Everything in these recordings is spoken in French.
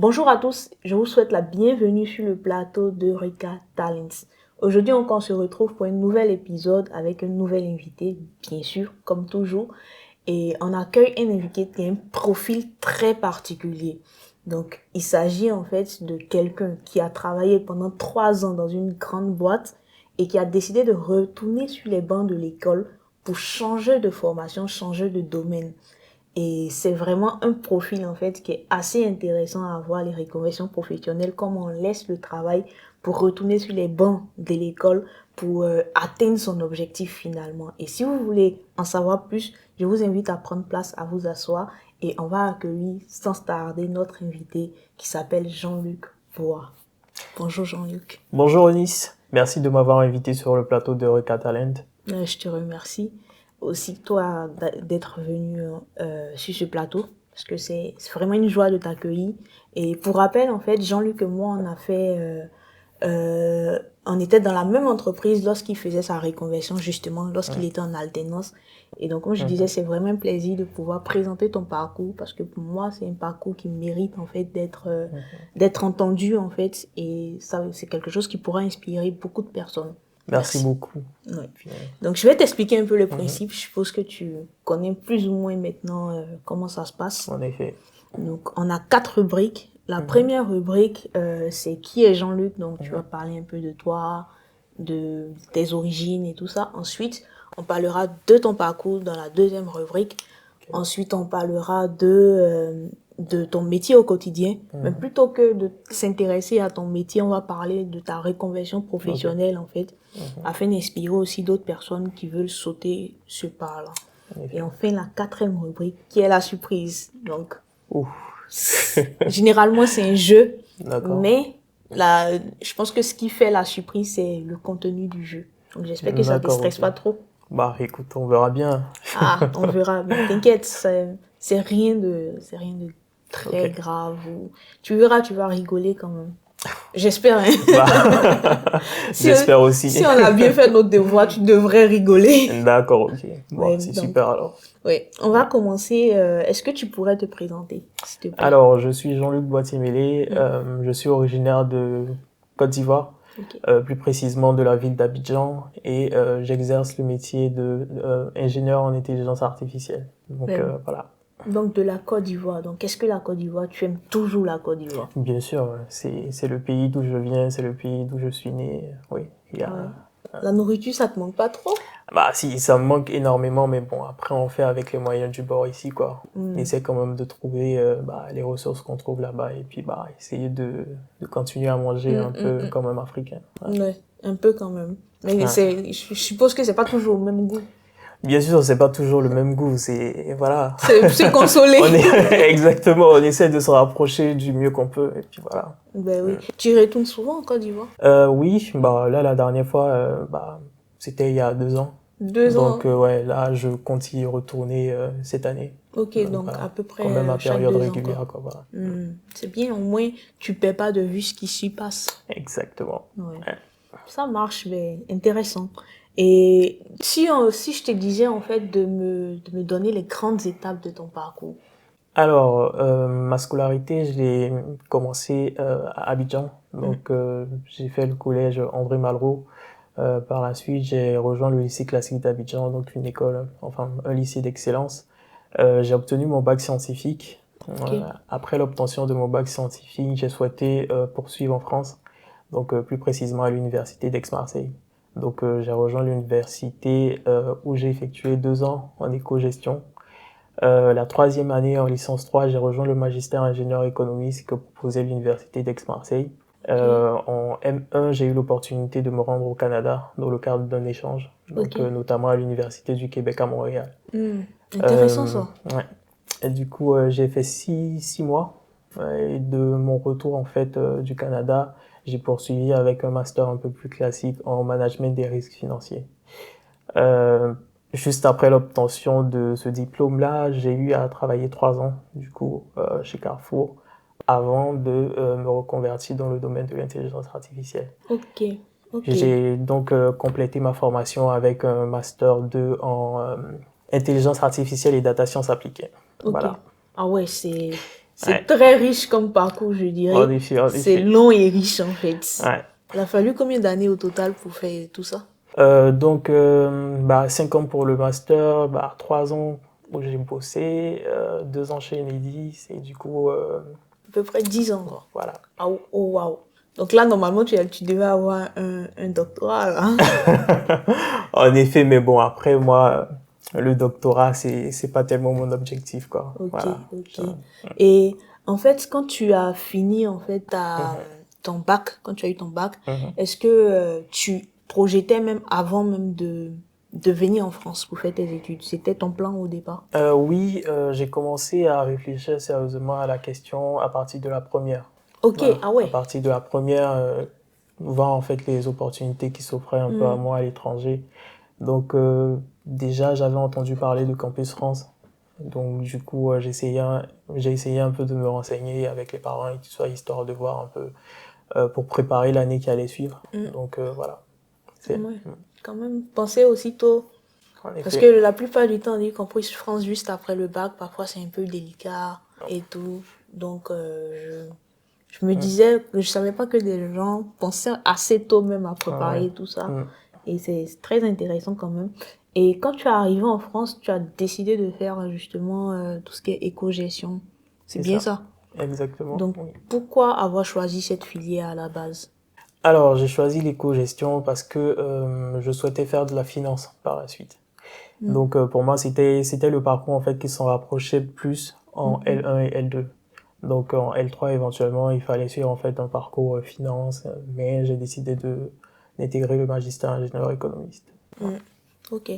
Bonjour à tous, je vous souhaite la bienvenue sur le plateau de Eureka Talents. Aujourd'hui encore, on se retrouve pour un nouvel épisode avec un nouvel invité, bien sûr, comme toujours. Et on accueille un invité qui a un profil très particulier. Donc, il s'agit en fait de quelqu'un qui a travaillé pendant 3 ans dans une grande boîte et qui a décidé de retourner sur les bancs de l'école pour changer de formation, changer de domaine. Et c'est vraiment un profil en fait qui est assez intéressant à voir, les reconversions professionnelles, comment on laisse le travail pour retourner sur les bancs de l'école pour atteindre son objectif finalement. Et si vous voulez en savoir plus, je vous invite à prendre place, à vous asseoir et on va accueillir sans tarder notre invité qui s'appelle Jean-Luc Bois. Bonjour Jean-Luc. Bonjour Onis, merci de m'avoir invité sur le plateau de Eureka Talent. Je te remercie aussi toi d'être venu sur ce plateau parce que c'est vraiment une joie de t'accueillir. Et pour rappel, en fait, Jean-Luc et moi, on était dans la même entreprise lorsqu'il faisait sa reconversion, justement, lorsqu'il était en alternance. Et donc, comme je disais, c'est vraiment un plaisir de pouvoir présenter ton parcours parce que pour moi, c'est un parcours qui mérite, en fait, d'être entendu, en fait. Et ça, c'est quelque chose qui pourra inspirer beaucoup de personnes. Merci beaucoup. Ouais. Donc, je vais t'expliquer un peu le principe. Je suppose que tu connais plus ou moins maintenant comment ça se passe. En effet. Donc, on a 4 rubriques. La première rubrique, c'est qui est Jean-Luc. Donc, tu vas parler un peu de toi, de tes origines et tout ça. Ensuite, on parlera de ton parcours dans la deuxième rubrique. Ensuite, on parlera de ton métier au quotidien. Mais plutôt que de s'intéresser à ton métier, on va parler de ta reconversion professionnelle, en fait, afin d'inspirer aussi d'autres personnes qui veulent sauter ce pas-là. Et enfin, la quatrième rubrique, qui est la surprise. Donc, généralement, c'est un jeu. Mais je pense que ce qui fait la surprise, c'est le contenu du jeu. Donc, j'espère que ça ne te stresse pas trop. Bah, écoute, on verra bien. On verra bien. T'inquiète, c'est rien de très grave. Tu verras, tu vas rigoler quand même. J'espère, hein. J'espère aussi. Si on a bien fait notre devoir, tu devrais rigoler. D'accord, ok. Bon, c'est super alors. Oui, on va commencer. Est-ce que tu pourrais te présenter, s'il te plaît? Alors, je suis Jean-Luc Boitier-Mélé. Je suis originaire de Côte d'Ivoire. Plus précisément de la ville d'Abidjan, et j'exerce le métier d'ingénieur en intelligence artificielle. Donc voilà. Donc de la Côte d'Ivoire. Donc qu'est-ce que la Côte d'Ivoire? Tu aimes toujours la Côte d'Ivoire? Bien sûr, c'est le pays d'où je viens, c'est le pays d'où je suis né. Oui. La nourriture, ça te manque pas trop? Bah si, ça me manque énormément, mais bon, après on fait avec les moyens du bord ici, quoi. On essaie quand même de trouver les ressources qu'on trouve là-bas et puis essayer de continuer à manger un peu comme un Africain. Ouais, un peu quand même. Mais je suppose que c'est pas toujours le même goût. Bien sûr, c'est pas toujours le même goût, voilà. C'est consoler. Exactement, on essaie de se rapprocher du mieux qu'on peut et puis voilà. Ben oui. Tu retournes souvent en Côte d'Ivoire? Oui, là la dernière fois c'était il y a 2 ans. 2 ans. Donc là je compte y retourner cette année. Ok, donc à peu près quand même à chaque période 2 ans, régulière quoi, voilà. C'est bien, au moins tu perds pas de vue ce qui s'y passe. Exactement. Ouais. Ça marche, mais intéressant. Et si je te disais en fait de me donner les grandes étapes de ton parcours. Alors, ma scolarité, je l'ai commencé à Abidjan. Donc, j'ai fait le collège André Malraux. Par la suite, j'ai rejoint le lycée classique d'Abidjan, donc une école, un lycée d'excellence. J'ai obtenu mon bac scientifique. Après l'obtention de mon bac scientifique, j'ai souhaité poursuivre en France, donc plus précisément à l'université d'Aix-Marseille. Donc, j'ai rejoint l'université où j'ai effectué 2 ans en éco-gestion. La 3e année en licence 3, j'ai rejoint le magistère ingénieur économiste que proposait l'université d'Aix-Marseille. En M1, j'ai eu l'opportunité de me rendre au Canada dans le cadre d'un échange, donc notamment à l'université du Québec à Montréal. Intéressant ça. Ouais. Et du coup, j'ai fait 6 mois. Et de mon retour en fait du Canada, j'ai poursuivi avec un master un peu plus classique en management des risques financiers. Juste après l'obtention de ce diplôme-là, j'ai eu à travailler 3 ans du coup chez Carrefour avant de me reconvertir dans le domaine de l'intelligence artificielle. Ok. J'ai donc complété ma formation avec un master 2 en intelligence artificielle et data science appliquée. Voilà. Ah ouais, c'est C'est très riche comme parcours, je dirais. En effet, en C'est effet. long et riche, en fait. Ouais. Il a fallu combien d'années au total pour faire tout ça? Donc, 5 ans pour le master, 3 ans où j'ai bossé, 2 ans chez Enedis, et du coup, À peu près 10 ans, quoi. voilà. Ah, oh, waouh. Donc là, normalement, tu devais avoir un doctorat, là. En effet, mais bon, après, moi, le doctorat, c'est pas tellement mon objectif, quoi. Ok, Voilà. ok. Et en fait, quand tu as fini en fait ton bac, quand tu as eu ton bac, Mhm. est-ce que tu projetais même avant même de venir en France pour faire tes études? C'était ton plan au départ? Oui, j'ai commencé à réfléchir sérieusement à la question à partir de la première. Ok, Voilà. ah À ouais. partir de la première, voir en fait les opportunités qui s'offraient un peu à moi à l'étranger. Donc, déjà, j'avais entendu parler de Campus France. Donc, du coup, j'ai essayé un peu de me renseigner avec les parents et tout ça, histoire de voir un peu pour préparer l'année qui allait suivre. Mm. Donc, voilà. Ouais. Quand même, pensez aussitôt. En Parce effet. que la plupart du temps, on dit Campus France juste après le bac, parfois c'est un peu délicat et tout. Donc, je me disais que je savais pas que des gens pensaient assez tôt même à préparer Ouais. tout ça. Mm. Et c'est très intéressant quand même. Et quand tu es arrivé en France, tu as décidé de faire justement tout ce qui est éco-gestion. C'est bien ça. Exactement. Donc, Oui. pourquoi avoir choisi cette filière à la base? Alors, j'ai choisi l'éco-gestion parce que je souhaitais faire de la finance par la suite. Donc, pour moi, c'était le parcours en fait qui s'en rapprochait plus en L1 et L2. Donc, en L3, éventuellement, il fallait suivre en fait un parcours finance, mais j'ai décidé d'intégrer le magistère ingénieur économiste. Voilà. Ok.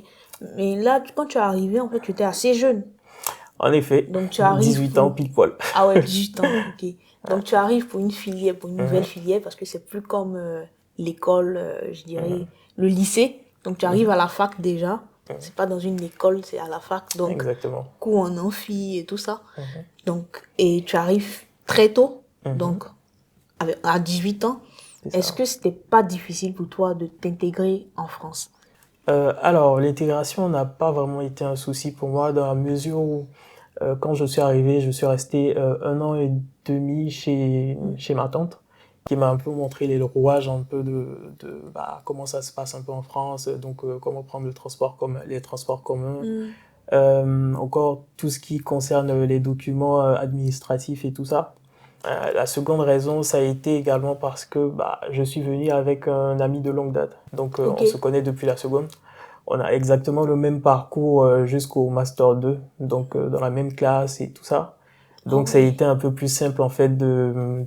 Mais là, quand tu es arrivé, en fait, tu étais assez jeune. En effet, Donc, tu arrives 18 ans pour... pile poil. Ah ouais, 18 ans, ok. Donc, tu arrives pour une filière, pour une nouvelle filière, parce que c'est plus comme l'école, je dirais, le lycée. Donc, tu arrives à la fac déjà. C'est pas dans une école, c'est à la fac. Donc, Exactement. cours en amphi et tout ça. Donc, et tu arrives très tôt, donc à 18 ans. C'est Est-ce ça. que c'était pas difficile pour toi de t'intégrer en France? Alors, l'intégration n'a pas vraiment été un souci pour moi dans la mesure où quand je suis arrivé, je suis resté 1 an et demi chez ma tante, qui m'a un peu montré les rouages un peu comment ça se passe un peu en France, donc comment prendre les transports communs, encore tout ce qui concerne les documents administratifs et tout ça. La seconde raison, ça a été également parce que je suis venu avec un ami de longue date, donc Ok. on se connaît depuis la seconde. On a exactement le même parcours jusqu'au Master 2, donc dans la même classe et tout ça. Donc ça a été un peu plus simple en fait de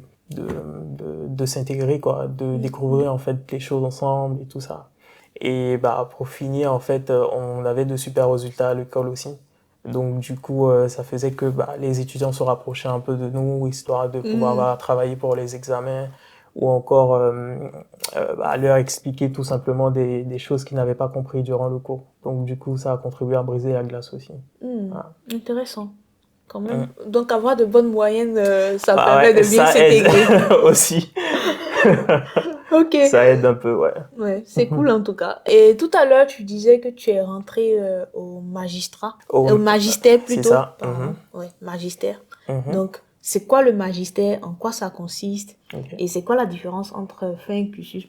s'intégrer, quoi, de découvrir en fait les choses ensemble et tout ça. Et pour finir, en fait, on avait de super résultats à l'école aussi. Donc du coup, ça faisait que les étudiants se rapprochaient un peu de nous, histoire de pouvoir travailler pour les examens ou encore leur expliquer tout simplement des choses qu'ils n'avaient pas compris durant le cours. Donc du coup, ça a contribué à briser la glace aussi. Voilà. Intéressant. Quand même. Donc, avoir de bonnes moyennes, ça Bah permet ouais, de bien ça aide s'intégrer. aussi. Ok. Ça aide un peu, ouais. Ouais, c'est cool en tout cas. Et tout à l'heure, tu disais que tu es rentré au magistrat, au magistère C'est plutôt. ça. Pardon. Ouais, magistère. Mhm. Donc, c'est quoi le magistère? En quoi ça consiste? Ok. Et c'est quoi la différence entre faire un cursus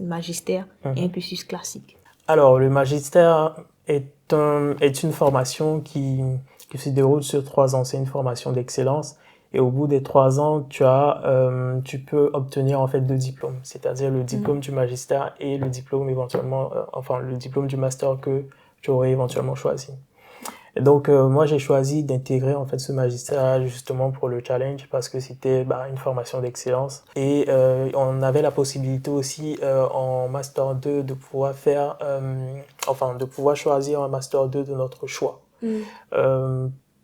magistère et un cursus classique? Alors, le magistère est une formation qui se déroule sur 3 ans. C'est une formation d'excellence. Et au bout des 3 ans, tu peux obtenir en fait 2 diplômes, c'est-à-dire le diplôme du magistère et le diplôme éventuellement, le diplôme du master que tu aurais éventuellement choisi. Et donc, moi, j'ai choisi d'intégrer en fait ce magistère justement pour le challenge parce que c'était une formation d'excellence. Et on avait la possibilité aussi en Master 2 de pouvoir de pouvoir choisir un Master 2 de notre choix.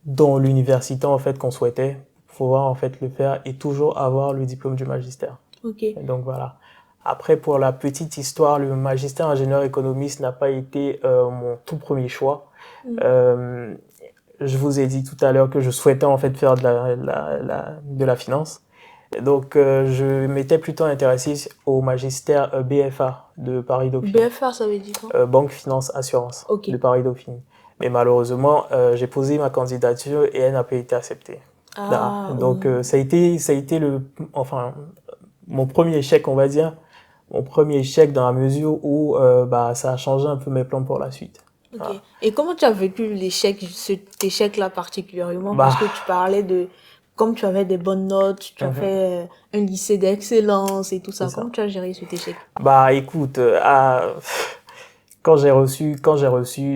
Dans l'université en fait qu'on souhaitait, pouvoir en fait le faire et toujours avoir le diplôme du magistère. Ok. Et donc voilà. Après, pour la petite histoire, le magistère ingénieur économiste n'a pas été mon tout premier choix. Je vous ai dit tout à l'heure que je souhaitais en fait faire de la finance. Donc, je m'étais plutôt intéressé au magistère BFA de Paris-Dauphine. BFA, ça veut dire quoi? Banque Finance Assurance Ok. de Paris-Dauphine. Mais malheureusement, j'ai posé ma candidature et elle n'a pas été acceptée. Donc, oui. ça a été enfin, mon premier échec, on va dire. Mon premier échec dans la mesure où, ça a changé un peu mes plans pour la suite. Ok. Voilà. Et comment tu as vécu l'échec, cet échec-là particulièrement? Parce Bah, que tu parlais de, comme tu avais des bonnes notes, tu as mhm, fait un lycée d'excellence et tout c'est ça. Comment ça. tu as géré cet échec? Bah, écoute, quand j'ai reçu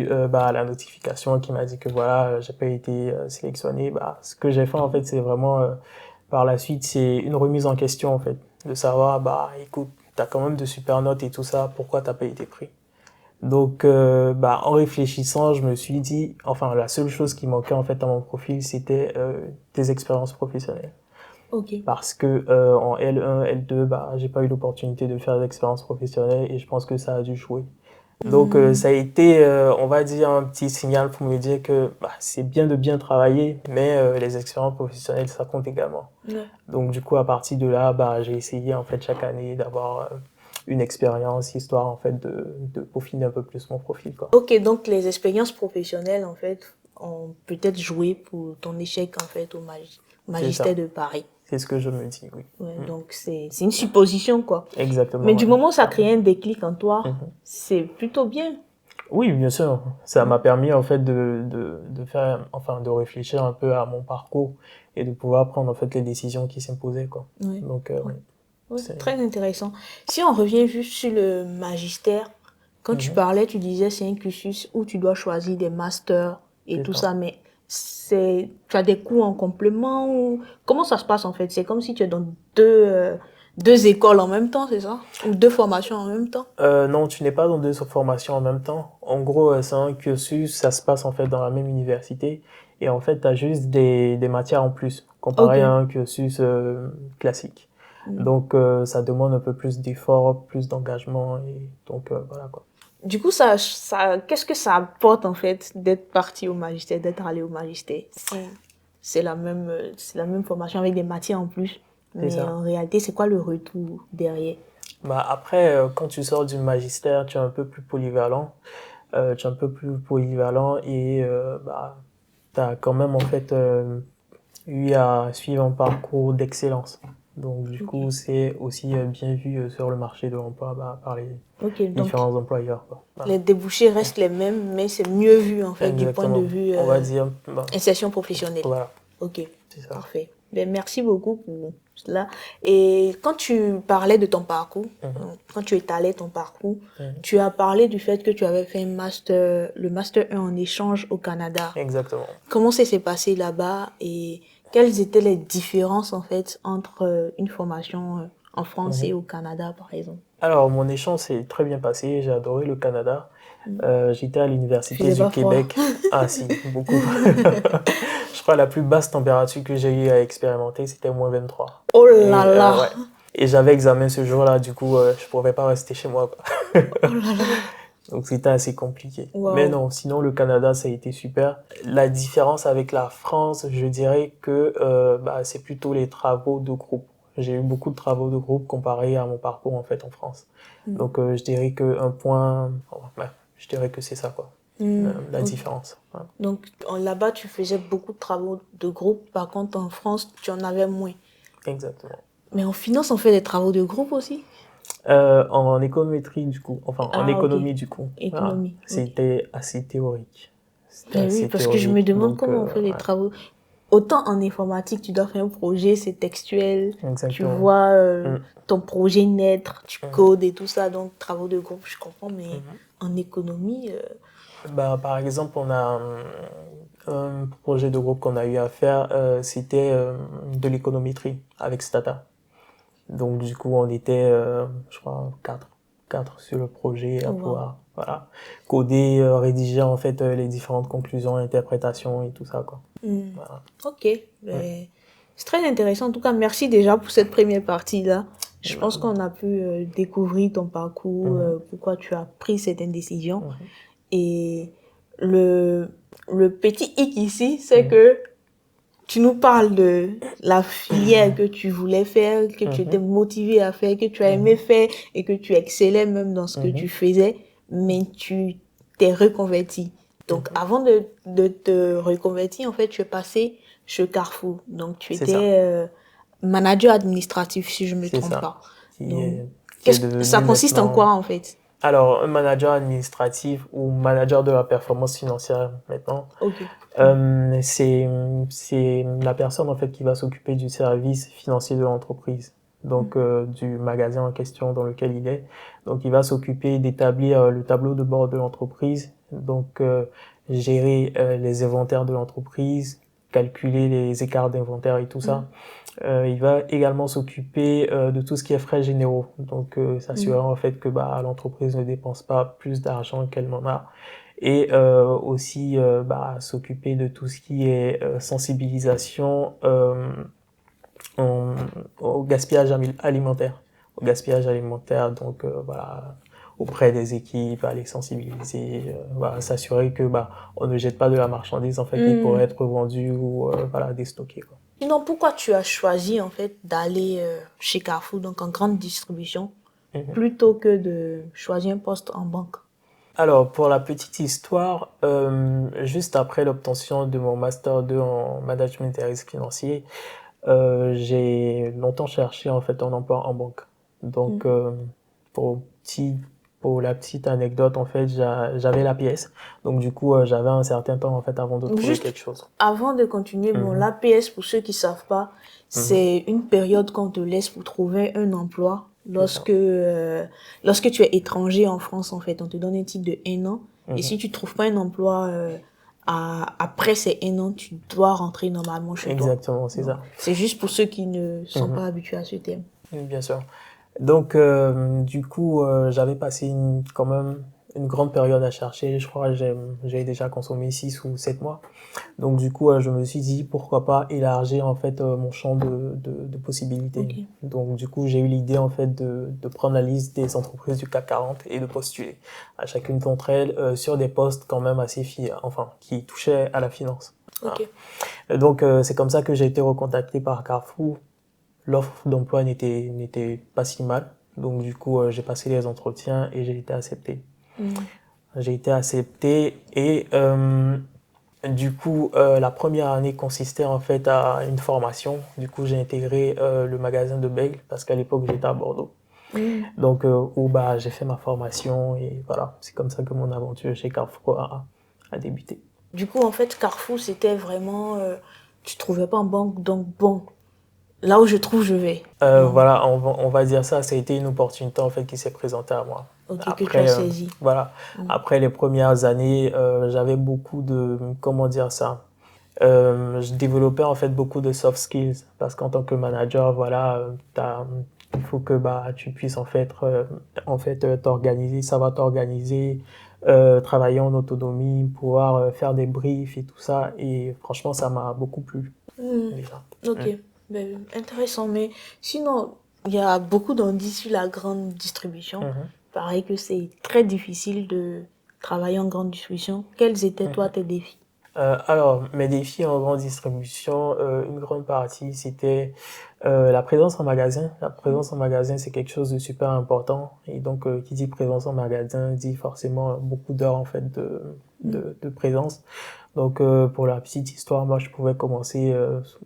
la notification qui m'a dit que voilà, j'ai pas été sélectionné, ce que j'ai fait en fait, c'est vraiment par la suite, c'est une remise en question en fait, de savoir écoute, t'as quand même de super notes et tout ça, pourquoi t'as pas été pris? Donc en réfléchissant, je me suis dit, enfin la seule chose qui manquait en fait à mon profil, c'était des expériences professionnelles. Ok. Parce que en L1, L2, j'ai pas eu l'opportunité de faire d'expérience professionnelle et je pense que ça a dû jouer. Donc Hmm. ça a été, on va dire, un petit signal pour me dire que c'est bien de bien travailler, mais les expériences professionnelles, ça compte également. Ouais. Donc du coup, à partir de là, j'ai essayé en fait chaque année d'avoir une expérience, histoire en fait de peaufiner un peu plus mon profil, quoi. Ok, donc les expériences professionnelles, en fait, ont peut-être joué pour ton échec, en fait, au C'est magistère ça. de Paris. C'est ce que je me dis, oui. Ouais, Mm. donc c'est une supposition, quoi. Mais Exactement, du ouais. moment où ça crée un déclic en toi, Mhm. c'est plutôt bien. Oui, bien sûr. Ça m'a permis en fait de faire, enfin, de réfléchir un peu à mon parcours et de pouvoir prendre en fait les décisions qui s'imposaient, quoi. Oui. Donc, Ouais. oui, Ouais, c'est. très intéressant. Si on revient juste sur le magistère, quand tu Mhm, parlais, tu disais c'est un cursus où tu dois choisir des masters et c'est tout ça. ça, mais tu as des cours en complément ou comment ça se passe en fait? C'est comme si tu es dans deux écoles en même temps, c'est ça? Ou deux formations en même temps? Non, tu n'es pas dans deux formations en même temps. En gros, c'est un cursus, ça se passe en fait dans la même université et en fait, tu as juste des matières en plus Ok. comparé à un cursus classique. Mm. Donc, ça demande un peu plus d'efforts, plus d'engagement et donc voilà quoi. Du coup, qu'est-ce que ça apporte en fait d'être parti au magistère, d'être allé au magistère? Si c'est la même formation avec des matières en plus, C'est mais ça. en réalité, c'est quoi le retour derrière? Après, quand tu sors du magistère, tu es un peu plus polyvalent. Tu es un peu plus polyvalent et tu as quand même en fait eu à suivre un parcours d'excellence. Donc du Ok. coup, c'est aussi bien vu sur le marché de l'emploi par les Ok, donc différents employeurs, quoi. Voilà. les débouchés restent les mêmes, mais c'est mieux vu en fait du point de Exactement. vue On va dire, insertion professionnelle. voilà, Ok, c'est ça. parfait. Ben, merci beaucoup pour cela. Et quand tu parlais de ton parcours, Mhm, quand tu étalais ton parcours, mhm. tu as parlé du fait que tu avais fait le master 1 en échange au Canada. Exactement. Comment ça s'est passé là-bas et quelles étaient les différences en fait entre une formation en France et Mhm. au Canada par exemple? Alors, mon échange s'est très bien passé. J'ai adoré le Canada. J'étais à Il l'Université faisait du pas froid. Québec. Ah si, beaucoup. Je crois que la plus basse température que j'ai eu à expérimenter, c'était -23. Oh là Et là! ouais. Et j'avais examen ce jour-là, du coup, je pouvais pas rester chez moi, quoi. Oh là là! Donc c'était assez compliqué. Mais Waouh! non, sinon le Canada, ça a été super. La différence avec la France, je dirais que c'est plutôt les travaux de groupe. J'ai eu beaucoup de travaux de groupe comparé à mon parcours en fait en France. Hmm. Donc je dirais que un point, je dirais que c'est ça quoi, la Ok. différence. Ouais. Donc là-bas, tu faisais beaucoup de travaux de groupe. Par contre, en France, tu en avais moins. Exactement. Mais en finance, on fait des travaux de groupe aussi? En économétrie du coup, enfin en Ah, ok. économie du coup, voilà. Économie, ok. C'était assez théorique. C'était Ben oui, assez parce que je me théorique, demande donc comment on fait les ouais, travaux. Autant en informatique, tu dois faire un projet, c'est textuel, tu exactement. vois Mm, ton projet naître, tu mhm, codes et tout ça, donc travaux de groupe, je comprends, mais mhm. en économie, Par exemple, on a un projet de groupe qu'on a eu à faire, c'était de l'économétrie avec Stata. Donc du coup, on était, je crois, quatre sur le projet oh, à waouh. pouvoir, voilà, coder, rédiger en fait les différentes conclusions, interprétations et tout ça, quoi. Hmm. Voilà. Ok, Mm. ben, c'est très intéressant. En tout cas, merci déjà pour cette première partie-là. Je Bah, pense qu'on a pu découvrir ton parcours, mhm, pourquoi tu as pris certaines décisions. mhm, Et le, le petit hic ici, c'est mhm, que tu nous parles de la filière que tu voulais faire, que tu étais mhm, motivé à faire, que tu as aimé mhm, faire et que tu excellais même dans ce que tu mhm. faisais, mais tu t'es reconverti. Donc, avant de te reconvertir, en fait, tu es passé chez Carrefour. Donc, tu C'est ça. étais manager administratif, si je ne me C'est trompe ça. pas. Qui Donc, est, qui est ça devenu consiste en maintenant. quoi, en fait? Alors, un manager administratif ou manager de la performance financière maintenant, Ok. c'est la personne en fait qui va s'occuper du service financier de l'entreprise, donc du magasin en question dans lequel il est. Donc, il va s'occuper d'établir le tableau de bord de l'entreprise, donc gérer les inventaires de l'entreprise, calculer les écarts d'inventaire et tout ça. Il va également s'occuper de tout ce qui est frais généraux, donc s'assurer en fait que l'entreprise ne dépense pas plus d'argent qu'elle n'en a, et aussi s'occuper de tout ce qui est sensibilisation en- au gaspillage alimentaire, donc voilà, auprès des équipes, à les sensibiliser, voilà, s'assurer que on ne jette pas de la marchandise en fait qui pourrait être vendue ou voilà, déstockée, quoi. Sinon, pourquoi tu as choisi, en fait, d'aller chez Carrefour, donc en grande distribution, plutôt que de choisir un poste en banque? Alors, pour la petite histoire, juste après l'obtention de mon Master 2 en management et risque financier, j'ai longtemps cherché en fait un emploi en banque. Donc, pour pour la petite anecdote, en fait, j'avais la pièce. Donc, du coup, j'avais un certain temps en fait avant de trouver Juste quelque chose. avant de continuer, bon, l'APS, pour ceux qui savent pas, c'est une période qu'on te laisse pour trouver un emploi lorsque tu es étranger en France, en fait. On te donne un titre de 1 an. Et si tu trouves pas un emploi après ces 1 an, tu dois rentrer normalement chez toi. Exactement, c'est ça. C'est juste pour ceux qui ne sont pas habitués à ce thème. Bien sûr. Donc, du coup, j'avais passé quand même une grande période à chercher. Je crois que j'ai déjà consommé 6 ou 7 mois. Donc, du coup, je me suis dit, pourquoi pas élargir, en fait, mon champ de possibilités. Ok. Donc, du coup, j'ai eu l'idée, en fait, de prendre la liste des entreprises du CAC 40 et de postuler à chacune d'entre elles sur des postes quand même assez qui touchaient à la finance. Ok. Voilà. Donc, c'est comme ça que j'ai été recontacté par Carrefour. L'offre d'emploi n'était pas si mal. Donc, du coup, j'ai passé les entretiens et j'ai été accepté. J'ai été accepté et du coup, la première année consistait en fait à une formation. Du coup, j'ai intégré le magasin de Bègle parce qu'à l'époque, j'étais à Bordeaux. Donc, où j'ai fait ma formation et voilà, c'est comme ça que mon aventure chez Carrefour a débuté. Du coup, en fait, Carrefour, c'était vraiment... tu trouvais pas en banque, donc bon, là où je trouve, je vais. Voilà, on va dire ça, ça a été une opportunité en fait qui s'est présentée à moi. Ok, que tu as Après, saisi. voilà, après les premières années, j'avais beaucoup de, comment dire ça, je développais en fait beaucoup de soft skills parce qu'en tant que manager, voilà, il faut que tu puisses t'organiser, savoir t'organiser, travailler en autonomie, pouvoir faire des briefs et tout ça. Et franchement, ça m'a beaucoup plu déjà. Ok, ben, intéressant. Mais sinon, il y a beaucoup d'indices sur la grande distribution. Pareil que c'est très difficile de travailler en grande distribution. Quels étaient, toi, tes défis? Alors, mes défis en grande distribution, une grande partie, c'était la présence en magasin. La présence en magasin, c'est quelque chose de super important. Et donc, qui dit présence en magasin, dit forcément beaucoup d'heures en fait de présence. Donc, pour la petite histoire, moi, je pouvais commencer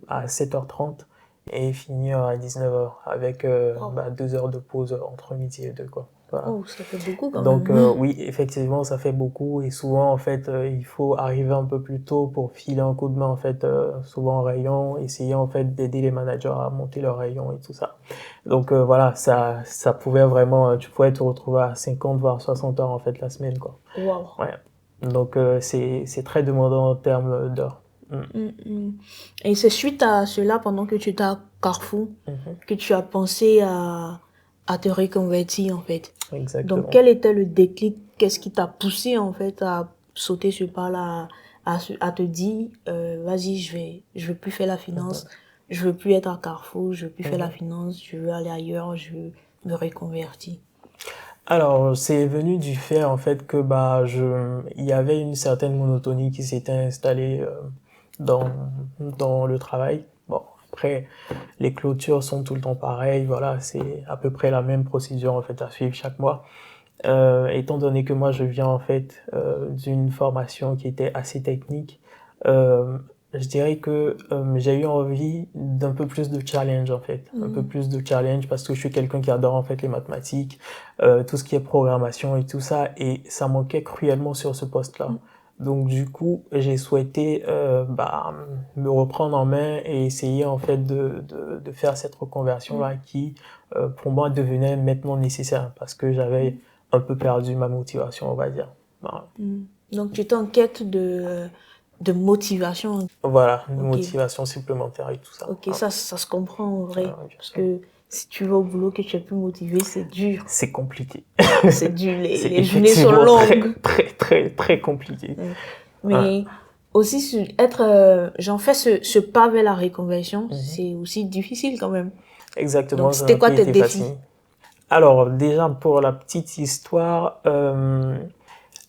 à 7h30 et finir à 19h avec 2 heures de pause entre midi et deux, quoi. Voilà. Oh, ça fait beaucoup quand Donc même. oui, effectivement, ça fait beaucoup et souvent en fait, il faut arriver un peu plus tôt pour filer un coup de main en fait, souvent en rayon, essayer en fait d'aider les managers à monter leur rayon et tout ça. Donc voilà, ça pouvait vraiment, tu pouvais te retrouver à 50 voire 60 heures en fait la semaine, quoi. Wow. Ouais. Donc c'est très demandant en termes d'heures. Et c'est suite à cela, pendant que tu étais à Carrefour, que tu as pensé à te reconvertir, en fait. Exactement. Donc, quel était le déclic? Qu'est-ce qui t'a poussé, en fait, à sauter ce pas-là, à te dire, vas-y, je veux plus faire la finance, je veux plus être à Carrefour, je veux plus faire la finance, je veux aller ailleurs, je veux me reconvertir. Alors, c'est venu du fait en fait que il y avait une certaine monotonie qui s'était installée dans dans le travail. Bon, après les clôtures sont tout le temps pareilles, voilà, c'est à peu près la même procédure en fait à suivre chaque mois. Étant donné que moi je viens en fait d'une formation qui était assez technique, euh, je dirais que j'ai eu envie d'un peu plus de challenge en fait, un peu plus de challenge parce que je suis quelqu'un qui adore en fait les mathématiques, tout ce qui est programmation et tout ça, et ça manquait cruellement sur ce poste-là. Donc du coup, j'ai souhaité me reprendre en main et essayer en fait de faire cette reconversion-là qui, pour moi, devenait maintenant nécessaire parce que j'avais un peu perdu ma motivation, on va dire. Voilà, Donc, tu étais en quête de motivation. voilà, une Ok, motivation supplémentaire et tout ça. ok, Ah, ça se comprend en vrai. bien Parce sûr. que si tu vas au boulot que tu es plus motivé, c'est dur. C'est compliqué. C'est dur, C'est les journées sont effectivement longues. très compliqué. Ouais. Ah, Mais aussi, j'en fais ce pas vers la reconversion, c'est aussi difficile quand même. exactement, Donc, ça n'a c'était pas quoi tes été facile. défis? Alors, déjà, pour la petite histoire,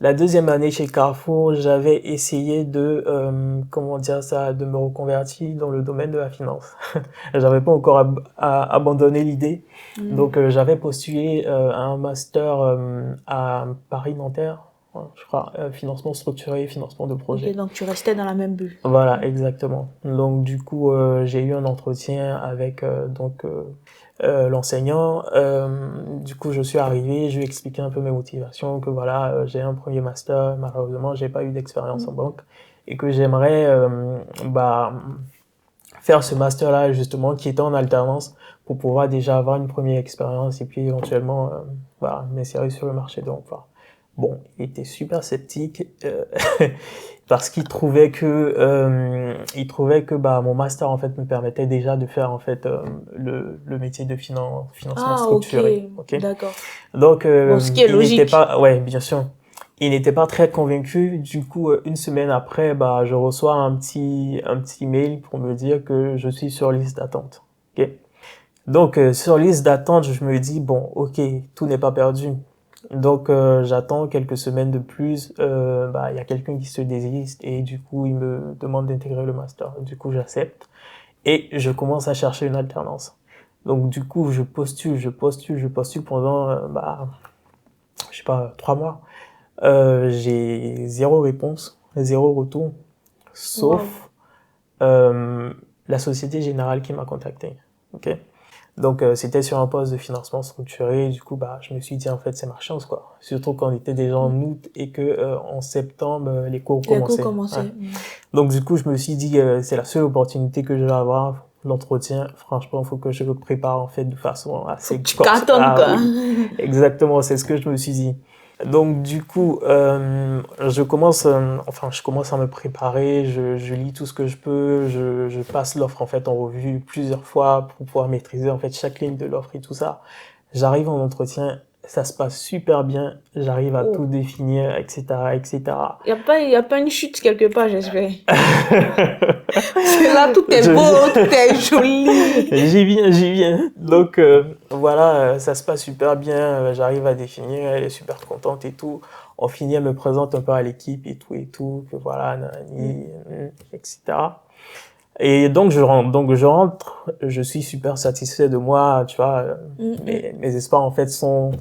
la deuxième année chez Carrefour, j'avais essayé comment dire ça, de me reconvertir dans le domaine de la finance. J'avais pas encore abandonné l'idée. Donc, j'avais postulé à un master à Paris-Nanterre, ouais, je crois, financement structuré, financement de Ok, projet. donc tu restais dans la même bulle. Voilà, exactement. Donc, du coup, j'ai eu un entretien avec l'enseignant. Du coup, je suis arrivé, je lui ai expliqué un peu mes motivations, que voilà, j'ai un premier master, malheureusement, j'ai pas eu d'expérience en banque, et que j'aimerais faire ce master-là, justement, qui était en alternance, pour pouvoir déjà avoir une première expérience, et puis éventuellement, voilà, m'insérer sur le marché de l'emploi. Bon, il était super sceptique, parce qu'il trouvait que bah mon master en fait me permettait déjà de faire en fait le métier de financement Ah, ok, structuré, ok. d'accord. Donc Bon, ce qui est il n'était logique. pas, ouais, bien sûr, il n'était pas très convaincu. Du coup, une semaine après, bah je reçois un petit mail pour me dire que je suis sur liste d'attente, ok. Donc sur liste d'attente, je me dis bon, ok, tout n'est pas perdu. Donc j'attends quelques semaines de plus, il y a quelqu'un qui se désiste et du coup il me demande d'intégrer le master. Du coup j'accepte et je commence à chercher une alternance. Donc du coup je postule pendant je sais pas 3 mois. J'ai zéro réponse, zéro retour, Wow. sauf la Société Générale qui m'a contacté. Ok. Donc c'était sur un poste de financement structuré. Du coup, bah, je me suis dit en fait c'est ma chance quoi. Surtout quand on était déjà en août et que en septembre les cours Les cours commençaient. Ouais. commençaient. Donc du coup, je me suis dit c'est la seule opportunité que je vais avoir. L'entretien, franchement, il faut que je le prépare en fait de façon Faut que assez tu corse. cartonnes, Ah quoi. oui, exactement, c'est ce que je me suis dit. Donc du coup, je commence à me préparer, je lis tout ce que je peux, je passe l'offre en fait en revue plusieurs fois pour pouvoir maîtriser en fait chaque ligne de l'offre et tout ça. J'arrive en entretien, ça se passe super bien, j'arrive à tout Oh. définir, etc., etc. Y a pas une chute quelque part, j'espère. C'est là, tout est beau, Je- tout est joli. J'y viens. Donc voilà, ça se passe super bien, j'arrive à définir, elle est super contente et tout. On finit, elle me présente un peu à l'équipe et tout, que voilà, nanani, etc. Et donc je rentre, je suis super satisfait de moi, tu vois, mes espoirs en fait sont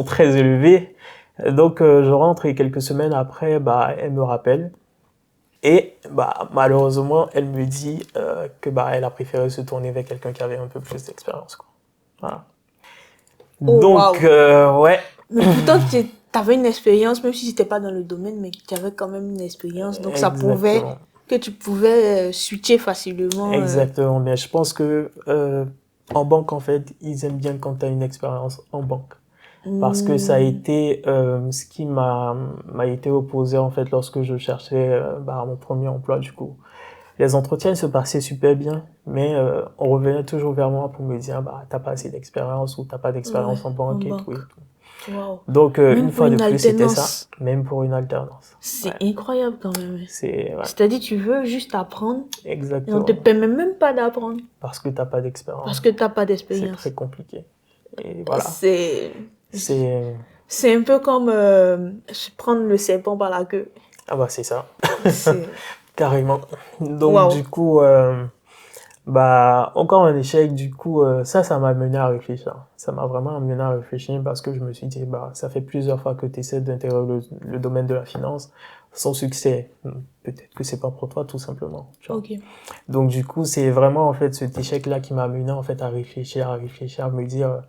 très élevés. Donc je rentre et quelques semaines après, bah elle me rappelle. Et bah malheureusement, elle me dit que bah elle a préféré se tourner vers quelqu'un qui avait un peu plus d'expérience, quoi. Voilà. Oh, Donc waouh. ouais, Mais pourtant, tu avais une expérience, même si c'était pas dans le domaine, mais tu avais quand même une expérience. Donc, ça prouvait exactement, que tu pouvais switcher facilement. exactement. Mais je pense que en banque en fait, ils aiment bien quand tu as une expérience en banque. Parce que ça a Hmm. été ce qui m'a été opposé en fait lorsque je cherchais mon premier emploi du coup. Les entretiens se passaient super bien, mais on revenait toujours vers moi pour me dire bah t'as pas assez d'expérience ou t'as pas Ouais, d'expérience en en banque et tout banque. et tout. Waouh. Donc Même une pour fois de une plus c'était ça, alternance. même pour une alternance. C'est Ouais, incroyable quand même. c'est ouais, C'est-à-dire, tu veux juste apprendre et on te exactement permet même pas d'apprendre parce que t'as pas parce que d'expérience. t'as pas C'est très d'expérience. compliqué. Et voilà, C'est, c'est c'est un peu comme prendre le serpent par la queue. ah bah c'est ça C'est, carrément. Donc waouh. du coup Bah, encore un échec, du coup, ça m'a mené à réfléchir. Ça m'a vraiment mené à réfléchir parce que je me suis dit, bah, ça fait plusieurs fois que tu essaies d'intégrer le domaine de la finance sans succès. Peut-être que c'est pas pour toi, tout simplement. Tu vois. Ok. Donc, du coup, c'est vraiment, en fait, cet échec-là qui m'a mené, en fait, à réfléchir, à me dire,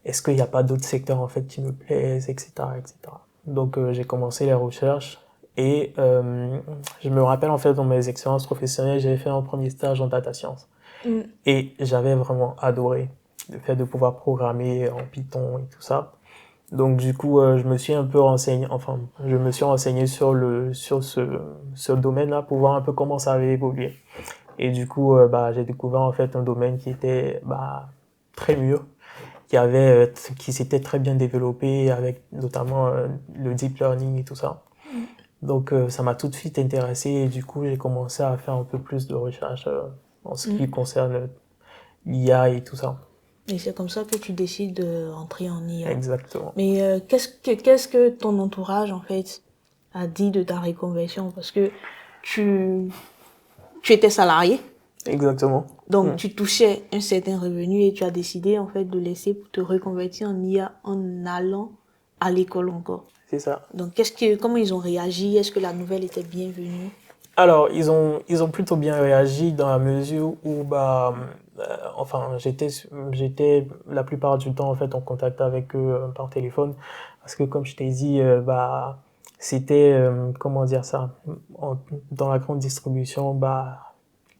est-ce qu'il n'y a pas d'autres secteurs, en fait, qui me plaisent, etc., etc. Donc, j'ai commencé les recherches. Et je me rappelle, en fait, dans mes expériences professionnelles, j'avais fait un premier stage en data science. Mm. Et j'avais vraiment adoré le fait de pouvoir programmer en Python et tout ça. Donc du coup, je me suis un peu renseigné, enfin, je me suis renseigné sur ce domaine-là pour voir un peu comment ça avait évolué. Et du coup, bah, j'ai découvert en fait un domaine qui était bah, très mûr, qui s'était très bien développé avec notamment le deep learning et tout ça. Mm. Donc ça m'a tout de suite intéressé et du coup j'ai commencé à faire un peu plus de recherche en ce qui Mm. concerne l'IA et tout ça. Et c'est comme ça que tu décides de rentrer en IA. Exactement. Mais qu'est-ce que ton entourage, en fait, a dit de ta reconversion? Parce que tu, tu étais salarié, Exactement. donc tu touchais un certain revenu et tu as décidé, en fait, de laisser pour te reconvertir en IA en allant à l'école encore. C'est ça. Donc, comment ils ont réagi? Est-ce que la nouvelle était bienvenue? Alors, ils ont plutôt bien réagi dans la mesure où, bah, enfin, j'étais la plupart du temps, en fait, en contact avec eux par téléphone. Parce que, comme je t'ai dit, bah, c'était, comment dire ça, dans la grande distribution, bah,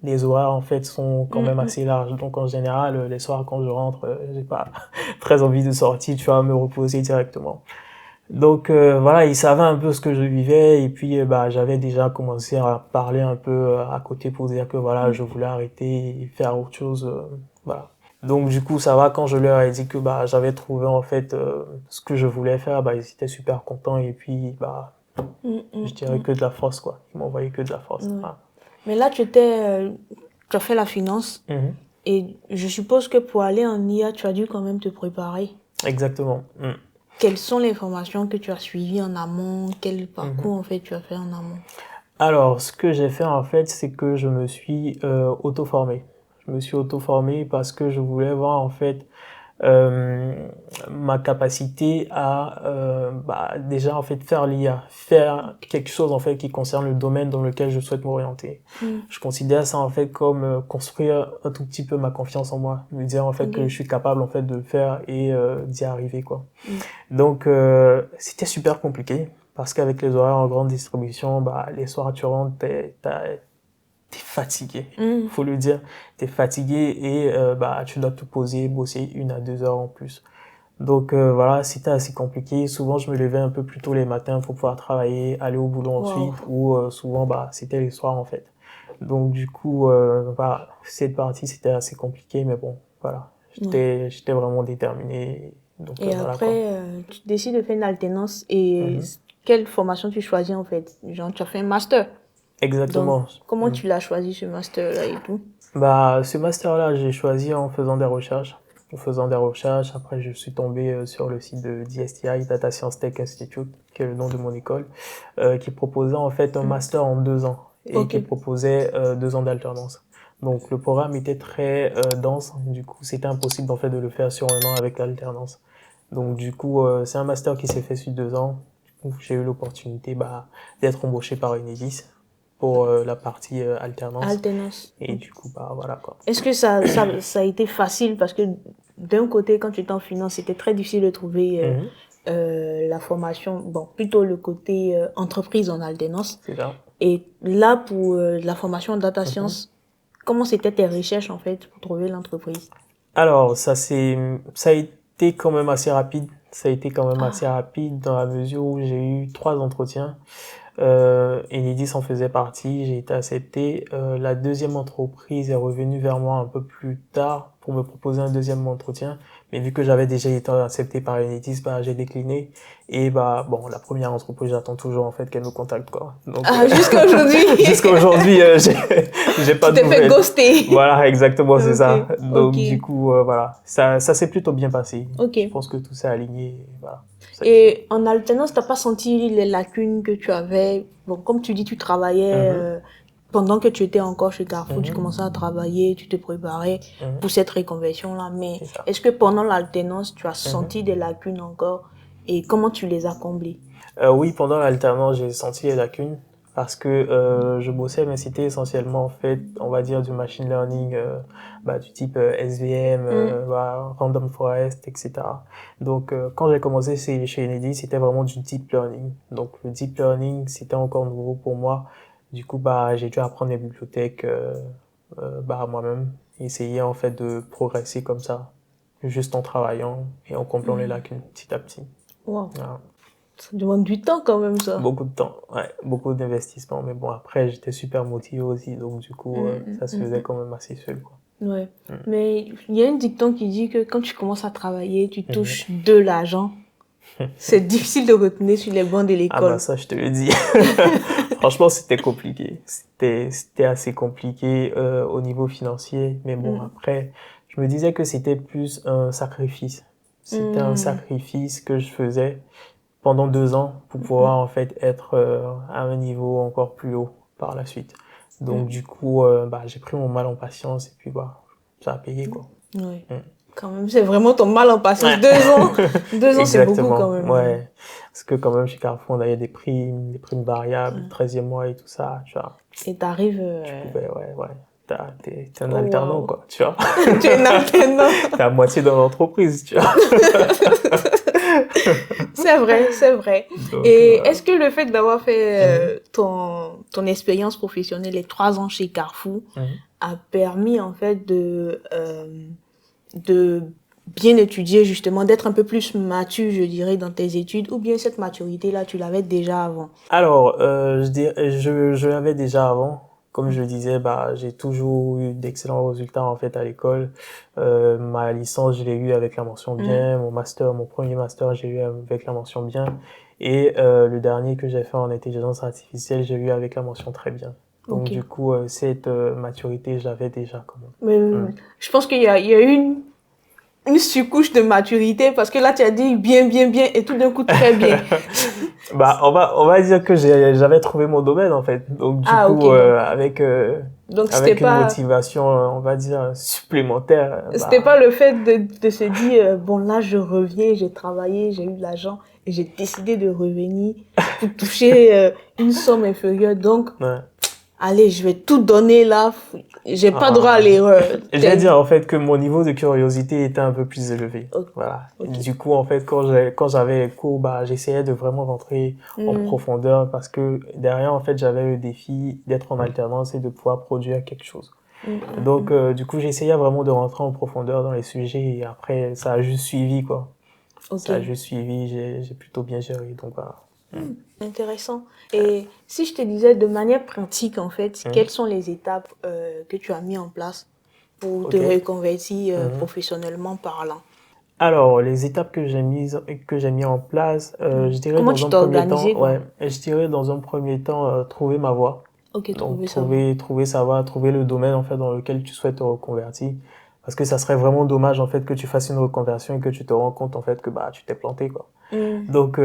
les horaires, en fait, sont quand Mm, même mm. assez larges. Donc, en général, les soirs, quand je rentre, j'ai pas très envie de sortir, tu vois, me reposer directement. Donc voilà, ils savaient un peu ce que je vivais et puis bah j'avais déjà commencé à parler un peu à côté pour dire que voilà, je voulais arrêter et faire autre chose voilà. Donc du coup, ça va quand je leur ai dit que bah j'avais trouvé en fait ce que je voulais faire, bah ils étaient super contents et puis bah Mm, mm, je dirais mm. que de la force quoi. Ils m'envoyaient que de la force. Ouais. Voilà. Mais là, tu as fait la finance Mhm. et je suppose que pour aller en IA, tu as dû quand même te préparer. Exactement. Quelles sont les formations que tu as suivies en amont? Quel Mhm. parcours, en fait, tu as fait en amont? Alors, ce que j'ai fait en fait, c'est que je me suis auto-formé. Je me suis auto-formé parce que je voulais voir en fait euh, ma capacité à bah, déjà en fait faire l'IA, faire quelque chose en fait qui concerne le domaine dans lequel je souhaite m'orienter. Mm. Je considère ça en fait comme construire un tout petit peu ma confiance en moi, me dire en fait que je Ok. suis capable en fait de le faire et d'y arriver quoi. Mm. Donc c'était super compliqué parce qu'avec les horaires en grande distribution, bah les soirs tu rentres, t'es fatigué, Mm. faut le dire, t'es fatigué et bah tu dois te poser, bosser 1 à 2 heures en plus. Donc voilà, c'était assez compliqué. Souvent je me levais un peu plus tôt les matins pour pouvoir travailler, aller au boulot Wow. ensuite, ou souvent bah c'était les soirs en fait. Donc du coup voilà, cette partie c'était assez compliqué, mais bon voilà, Ouais. j'étais vraiment déterminé. Donc Et voilà quoi. après, tu décides de faire une alternance et Mhm. quelle formation tu choisis, en fait? Genre, tu as fait un master. Donc, Exactement. comment Mm. tu l'as choisi, ce master-là et tout? Bah, ce master-là, j'ai choisi en faisant des recherches. En faisant des recherches, après, je suis tombé sur le site de DSTI, Data Science Tech Institute, qui est le nom de mon école, qui proposait en fait un Mm. master en 2 ans et Ok. qui proposait 2 ans d'alternance. Donc, le programme était très dense. Du coup, c'était impossible en fait de le faire sur 1 an avec l'alternance. Donc, du coup, c'est un master qui s'est fait sur 2 ans. Donc, j'ai eu l'opportunité bah, d'être embauché par Enedis pour la partie alternance. Alternance. Et Ok. du coup, bah voilà quoi. Est-ce que ça a été facile parce que d'un côté, quand tu étais en finance, c'était très difficile de trouver Mhm, la formation, bon, plutôt le côté entreprise en alternance. c'est ça. Et là, pour la formation en data Mhm. science, comment c'était tes recherches en fait pour trouver l'entreprise? Alors, ça a été quand même assez rapide. Ça a été quand même assez Ah, rapide dans la mesure où j'ai eu 3 entretiens. Enedis en faisait partie, j'ai été accepté. La deuxième entreprise est revenue vers moi un peu plus tard pour me proposer un deuxième entretien. Mais vu que j'avais déjà été accepté par Enedis, bah, j'ai décliné. Et bah, bon, la première entreprise, j'attends toujours en fait qu'elle me contacte, quoi. Donc, ah jusqu'à aujourd'hui. jusqu'à aujourd'hui, j'ai pas Tu de t'es fait nouvelles. ghoster. Voilà, exactement, c'est Ok, ça. ok, Donc, du coup, voilà. Ça s'est plutôt bien passé. ok. Je pense que tout s'est aligné. Voilà. Ça a été. Et en alternance, t'as pas senti les lacunes que tu avais? Bon, comme tu dis, tu travaillais Mhm, pendant que tu étais encore chez Carrefour, tu commençais à travailler, tu te préparais pour cette reconversion-là. Mais est-ce que pendant l'alternance, tu as senti des lacunes encore et comment tu les as comblées? Oui, pendant l'alternance, j'ai senti les lacunes parce que je bossais, mais c'était essentiellement en fait, on va dire du machine learning, du type SVM, Random Forest, etc. Donc, quand j'ai commencé chez Enedis, c'était vraiment du deep learning. Donc, le deep learning, c'était encore nouveau pour moi. Du coup, j'ai dû apprendre les bibliothèques moi-même, essayer en fait de progresser comme ça, juste en travaillant et en comblant les lacunes petit à petit. Wow. Voilà. Ça demande du temps quand même, ça. Beaucoup de temps, ouais, beaucoup d'investissement. Mais bon, après, j'étais super motivé aussi, donc du coup, ça se faisait quand même assez seul, quoi. Ouais. Mais il y a un dicton qui dit que quand tu commences à travailler, tu touches de l'argent. C'est difficile de retenir sur les bancs de l'école. Ah bah ça, je te le dis. Franchement, c'était compliqué. C'était assez compliqué au niveau financier. Mais bon, après, je me disais que c'était plus un sacrifice. C'était un sacrifice que je faisais pendant 2 ans pour pouvoir en fait être à un niveau encore plus haut par la suite. Donc du coup, j'ai pris mon mal en patience et puis ça a payé quoi. Oui. Quand même, c'est vraiment ton mal en patience. 2 ans. 2 ans, c'est beaucoup quand même. Ouais. Parce que quand même, chez Carrefour, on avait des primes variables, 13e mois et tout ça, tu vois. Et t'arrives... T'es un alternant, quoi, tu vois. Tu es un alternant. T'es à moitié dans l'entreprise, tu vois. C'est vrai, c'est vrai. Donc, et est-ce que le fait d'avoir fait ton expérience professionnelle, les 3 ans chez Carrefour, a permis en fait de bien étudier justement, d'être un peu plus mature, je dirais, dans tes études, ou bien cette maturité-là, tu l'avais déjà avant? Alors, je l'avais déjà avant. Comme je le disais, j'ai toujours eu d'excellents résultats en fait à l'école. Ma licence, je l'ai eu avec la mention bien. Mon premier master, j'ai eu avec la mention bien. Et le dernier que j'ai fait en intelligence artificielle, j'ai eu avec la mention très bien. Donc du coup, cette maturité, je l'avais déjà quand même. Mais je pense qu'il y a eu une surcouche de maturité parce que là, tu as dit bien, bien, bien et tout d'un coup, très bien. On va dire que j'avais trouvé mon domaine en fait. Donc du coup, avec une motivation, on va dire, supplémentaire. C'était pas le fait de se dire, bon là, je reviens, j'ai travaillé, j'ai eu de l'argent et j'ai décidé de revenir pour toucher une somme inférieure. Donc, allez, je vais tout donner là. J'ai pas droit à l'erreur. Je vais dire en fait que mon niveau de curiosité était un peu plus élevé. Voilà. Du coup, en fait, quand j'avais les cours, j'essayais de vraiment rentrer en profondeur parce que derrière, en fait, j'avais le défi d'être en alternance et de pouvoir produire quelque chose. Donc, du coup, j'essayais vraiment de rentrer en profondeur dans les sujets et après, ça a juste suivi, quoi. Ça a juste suivi, j'ai plutôt bien géré. Donc, voilà. Intéressant. Et si je te disais de manière pratique, en fait, quelles sont les étapes que tu as mis en place pour te reconvertir professionnellement parlant? Alors, les étapes que j'ai mis en place, je dirais Comment tu t'es organisé, je dirais dans un premier temps, trouver ma voie. Donc, trouver sa voie, trouver le domaine en fait dans lequel tu souhaites te reconvertir. Parce que ça serait vraiment dommage en fait que tu fasses une reconversion et que tu te rends compte en fait que tu t'es planté quoi. Donc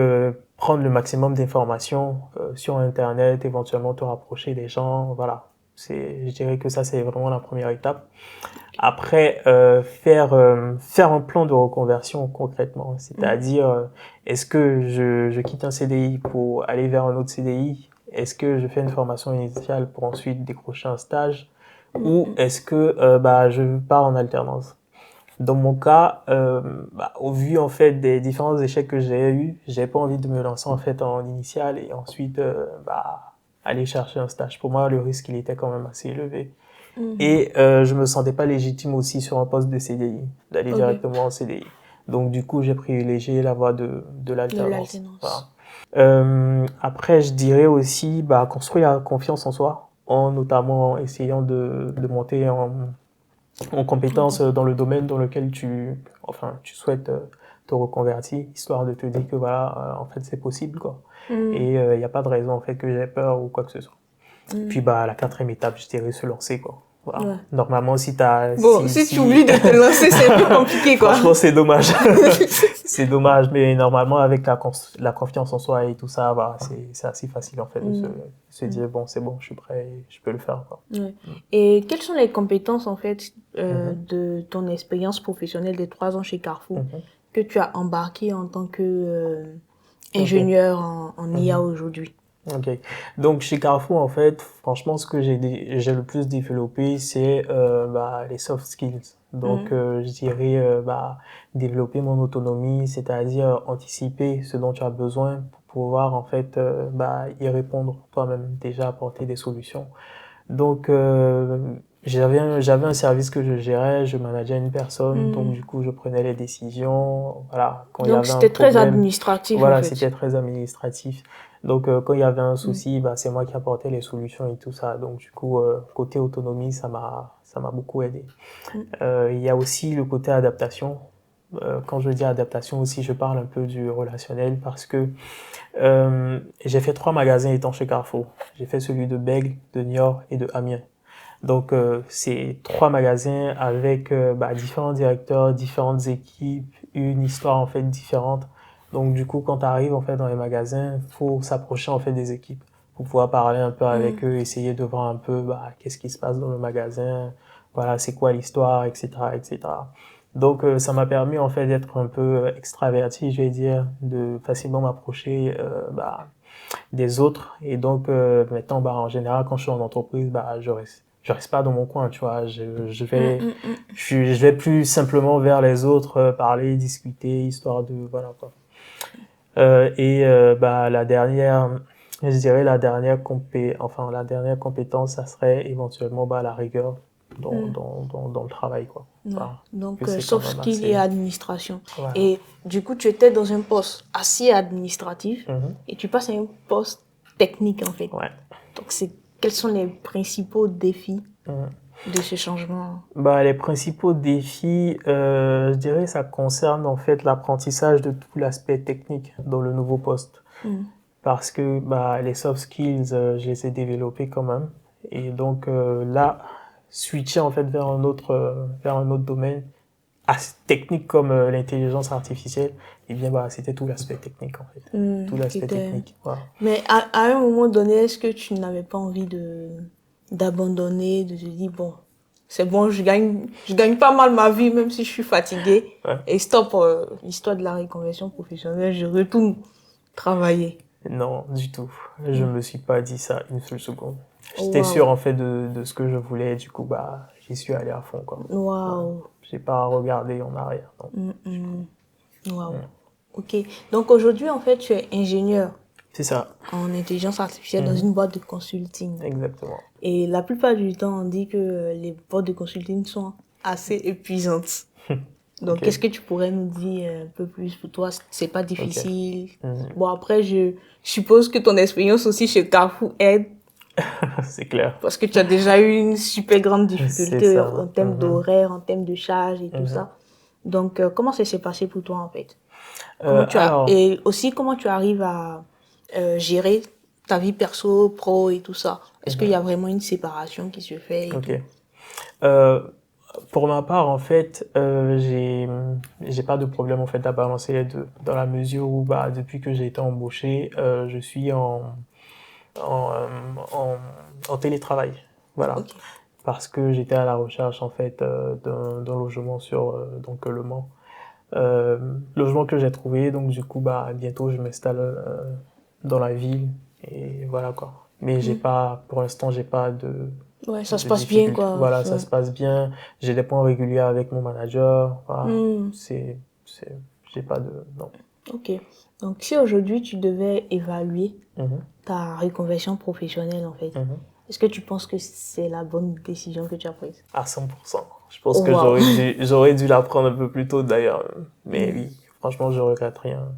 prendre le maximum d'informations sur internet, éventuellement te rapprocher des gens, voilà. Je dirais que ça c'est vraiment la première étape. Après faire un plan de reconversion concrètement, c'est-à-dire est-ce que je quitte un CDI pour aller vers un autre CDI? Est-ce que je fais une formation initiale pour ensuite décrocher un stage? Ou est-ce que je pars en alternance? Dans mon cas, au vu en fait des différents échecs que j'ai eus, j'ai pas envie de me lancer en fait en initial et ensuite aller chercher un stage. Pour moi, le risque il était quand même assez élevé. Et je me sentais pas légitime aussi sur un poste de CDI, d'aller directement en CDI. Donc du coup, j'ai privilégié la voie de l'alternance. Voilà. Après, je dirais aussi construire la confiance en soi, en notamment essayant de monter en compétences dans le domaine dans lequel tu souhaites te reconvertir, histoire de te dire que en fait c'est possible quoi. Et il n'y a pas de raison en fait que j'ai peur ou quoi que ce soit. Puis la 4e étape, je dirais se lancer quoi. Voilà. Normalement, si tu oublies de te lancer, c'est un peu compliqué quoi. Franchement, c'est dommage. C'est dommage, mais normalement, avec la confiance en soi et tout ça, bah, c'est assez facile, en fait, de se dire, bon, c'est bon, je suis prêt, je peux le faire, quoi. Ouais. Et quelles sont les compétences, en fait, de ton expérience professionnelle des 3 ans chez Carrefour que tu as embarqué en tant que ingénieur en IA aujourd'hui? Ok. Donc, chez Carrefour, en fait, franchement, ce que j'ai le plus développé, c'est les soft skills. Donc, je dirais développer mon autonomie, c'est-à-dire anticiper ce dont tu as besoin pour pouvoir, en fait, y répondre toi-même, déjà apporter des solutions. Donc, j'avais un service que je gérais, je manageais une personne, donc du coup, je prenais les décisions. Voilà, quand il y Donc, avait un c'était très problème, administratif, en voilà, fait. c'était très administratif. Donc, quand il y avait un souci, c'est moi qui apportais les solutions et tout ça. Donc, du coup, côté autonomie, ça m'a beaucoup aidé. Il y a aussi le côté adaptation. Quand je dis adaptation aussi, je parle un peu du relationnel parce que j'ai fait 3 magasins étant chez Carrefour. J'ai fait celui de Bègle, de Niort et de Amiens. Donc, c'est 3 magasins avec différents directeurs, différentes équipes, une histoire en fait différente. Donc, du coup, quand tu arrives en fait dans les magasins, faut s'approcher en fait des équipes pour pouvoir parler un peu avec eux, essayer de voir un peu qu'est-ce qui se passe dans le magasin, voilà, c'est quoi l'histoire, etc., etc. Donc, ça m'a permis en fait d'être un peu extraverti, je vais dire, de facilement m'approcher des autres. Et donc, maintenant, en général, quand je suis en entreprise, je reste pas dans mon coin, tu vois. Je vais plus simplement vers les autres, parler, discuter, histoire de, voilà, quoi. La dernière, je dirais la dernière la dernière compétence, ça serait éventuellement, la rigueur dans le travail, quoi. Ouais. Enfin, Donc, que c'est quand soft même skill et assez, administration. voilà. Et du coup, tu étais dans un poste assez administratif et tu passes à un poste technique, en fait. Ouais. Donc, quels sont les principaux défis de ce changement? Les principaux défis, je dirais, ça concerne en fait l'apprentissage de tout l'aspect technique dans le nouveau poste. Parce que les soft skills, je les ai développés quand même. Et donc là, switcher en fait vers un autre domaine assez technique comme l'intelligence artificielle, eh bien c'était tout l'aspect technique en fait. Tout l'aspect technique. Voilà. Mais à un moment donné, est-ce que tu n'avais pas envie d'abandonner, de te dire, bon, c'est bon, je gagne pas mal ma vie, même si je suis fatiguée. Ouais. Et stop, l'histoire de la reconversion professionnelle, je retourne travailler. Non, du tout. Je me suis pas dit ça une seule seconde. J'étais Wow. sûr en fait de ce que je voulais, du coup j'y suis allé à fond, quoi. Wow. J'ai pas regardé en arrière. Wow. Ok. Donc aujourd'hui, en fait, tu es ingénieur C'est ça. en intelligence artificielle dans une boîte de consulting. Exactement. Et la plupart du temps, on dit que les boîtes de consulting sont assez épuisantes. Donc, qu'est-ce que tu pourrais nous dire un peu plus pour toi? C'est pas difficile. Bon, après, je suppose que ton expérience aussi chez Carrefour aide. C'est clair. Parce que tu as déjà eu une super grande difficulté ça. en termes d'horaire, en termes de charge et tout ça. Donc, comment ça s'est passé pour toi, en fait? Et aussi, comment tu arrives à gérer ta vie perso, pro et tout ça? Est-ce qu'il y a vraiment une séparation qui se fait et tout? Pour ma part, en fait, j'ai pas de problème en fait à balancer les deux, dans la mesure où depuis que j'ai été embauché, je suis en télétravail, voilà. Ok. Parce que j'étais à la recherche en fait d'un logement sur donc Le Mans. Logement que j'ai trouvé, donc du coup bientôt je m'installe dans la ville et voilà quoi. Mais pour l'instant j'ai pas de Ouais, ça de se passe bien, difficultés. quoi. Voilà, ça se passe bien. J'ai des points réguliers avec mon manager. Voilà. J'ai pas de, non. Ok. Donc, si aujourd'hui tu devais évaluer ta reconversion professionnelle, en fait, est-ce que tu penses que c'est la bonne décision que tu as prise? À 100%. Je pense que j'aurais dû la prendre un peu plus tôt d'ailleurs. Mais oui, franchement, je regrette rien.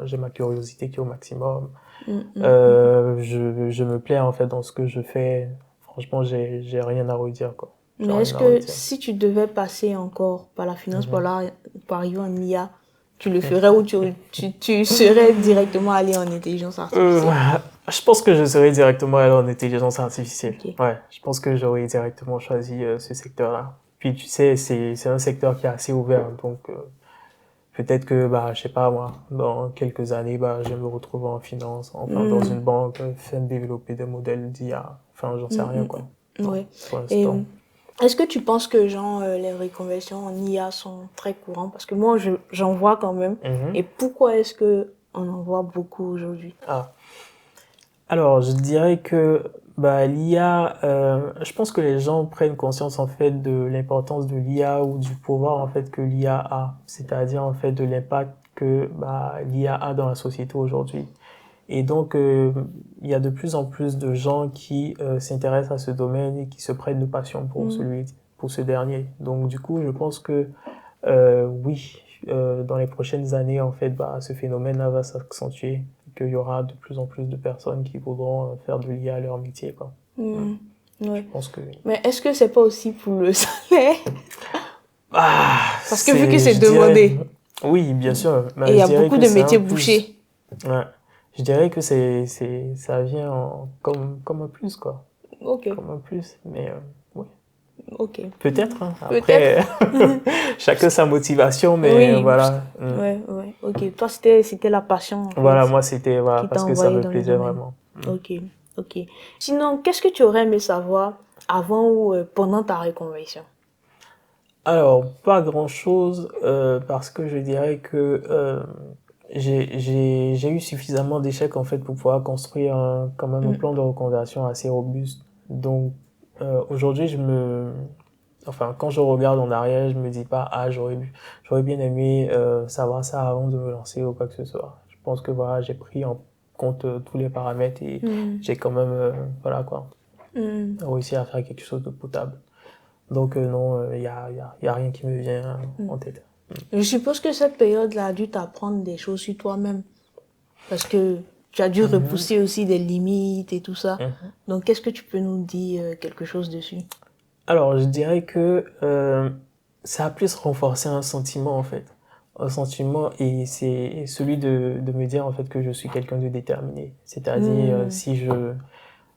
J'ai ma curiosité qui est au maximum. Je me plais en fait dans ce que je fais. Franchement, j'ai rien à redire, quoi. Mais est-ce que si tu devais passer encore par la finance, par arriver en IA, tu le ferais ou tu serais directement allé en intelligence artificielle? Je pense que je serais directement allé en intelligence artificielle. Okay. Ouais, je pense que j'aurais directement choisi ce secteur-là. Puis tu sais, c'est un secteur qui est assez ouvert, donc peut-être que, bah, je sais pas moi, dans quelques années, bah, je vais me retrouver en finance, enfin, dans une banque, faire développer des modèles d'IA. Enfin, j'en sais rien, quoi. Ouais. Pour Et l'instant. est-ce que tu penses que genre les reconversions en IA sont très courantes? Parce que moi, j'en vois quand même. Mhm. Et pourquoi est-ce que on en voit beaucoup aujourd'hui? Ah. Alors, je dirais que bah, l'IA, je pense que les gens prennent conscience en fait de l'importance de l'IA ou du pouvoir en fait que l'IA a, c'est-à-dire en fait de l'impact que bah, l'IA a dans la société aujourd'hui. Et donc, il y a de plus en plus de gens qui s'intéressent à ce domaine et qui se prennent de passion pour ce dernier. Donc, du coup, je pense que oui, dans les prochaines années, en fait, bah, ce phénomène-là va s'accentuer et qu'il y aura de plus en plus de personnes qui voudront faire de l'IA à leur métier, quoi. Je Ouais. pense que oui. Mais est-ce que c'est pas aussi pour le salaire? Ah, Parce que vu que c'est je dirais, demandé, oui, bien sûr, et il mais y je a dirais beaucoup que de c'est un métiers plus. bouchés. Ouais. Je dirais que ça vient comme un plus, quoi. Ok, Comme un plus, mais oui. ok. Peut-être, hein. Peut-être. Après, chacun sa motivation, mais Oui, voilà. ouais. Ok, toi, c'était la passion, en Voilà, fait, moi, c'était voilà, qui t'a parce que ça envoyé me dans le plaisait domaine. vraiment. Ok, ok. Sinon, qu'est-ce que tu aurais aimé savoir avant ou pendant ta reconversion? Alors, pas grand-chose, parce que je dirais que j'ai eu suffisamment d'échecs en fait pour pouvoir construire quand même un plan de reconversion assez robuste. Donc, aujourd'hui, enfin, quand je regarde en arrière, je me dis pas, ah, j'aurais bien aimé savoir ça avant de me lancer ou quoi que ce soit. Je pense que voilà, j'ai pris en compte tous les paramètres et j'ai quand même, voilà quoi, réussi à faire quelque chose de potable. Donc non, y a rien qui me vient en tête. Je suppose que cette période-là a dû t'apprendre des choses sur toi-même. Parce que tu as dû Mhm, repousser aussi des limites et tout ça. mhm. Donc, qu'est-ce que tu peux nous dire quelque chose dessus? Alors, je dirais que ça a plus renforcé un sentiment en fait. Un sentiment et c'est celui de me dire en fait que je suis quelqu'un de déterminé. C'est-à-dire si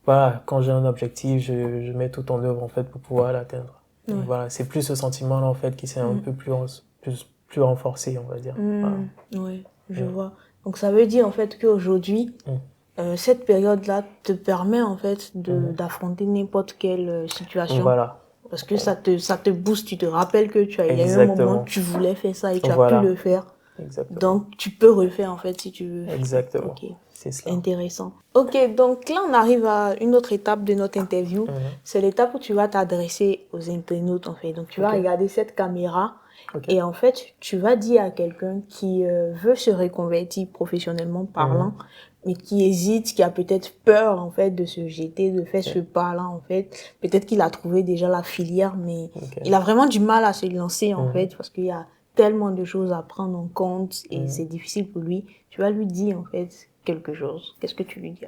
voilà, quand j'ai un objectif, je mets tout en œuvre en fait pour pouvoir l'atteindre. Donc, Ouais. voilà, c'est plus ce sentiment-là en fait qui s'est un peu plus renforcé, on va dire. Voilà. Ouais, je Mm. vois. Donc, ça veut dire en fait qu'aujourd'hui, Mm. cette période-là te permet en fait Mhm. d'affronter n'importe quelle situation. Voilà. Parce que ça te booste, tu te rappelles que il y a eu un moment, Exactement. tu voulais faire ça et tu as pu le Voilà. faire. Exactement. Donc, tu peux refaire en fait si tu veux. Exactement. Ok, C'est cela. intéressant. Ok, donc là, on arrive à une autre étape de notre interview. Mhm. C'est l'étape où tu vas t'adresser aux internautes en fait. Donc, tu vas Ok. regarder cette caméra Ok. et en fait, tu vas dire à quelqu'un qui veut se reconvertir professionnellement parlant, Mhm. mais qui hésite, qui a peut-être peur en fait de se jeter, de faire ce Ok. pas-là en fait. Peut-être qu'il a trouvé déjà la filière, mais Ok. il a vraiment du mal à se lancer en Mhm. fait parce qu'il y a tellement de choses à prendre en compte et Mhm. c'est difficile pour lui. Tu vas lui dire en fait quelque chose. Qu'est-ce que tu lui dis?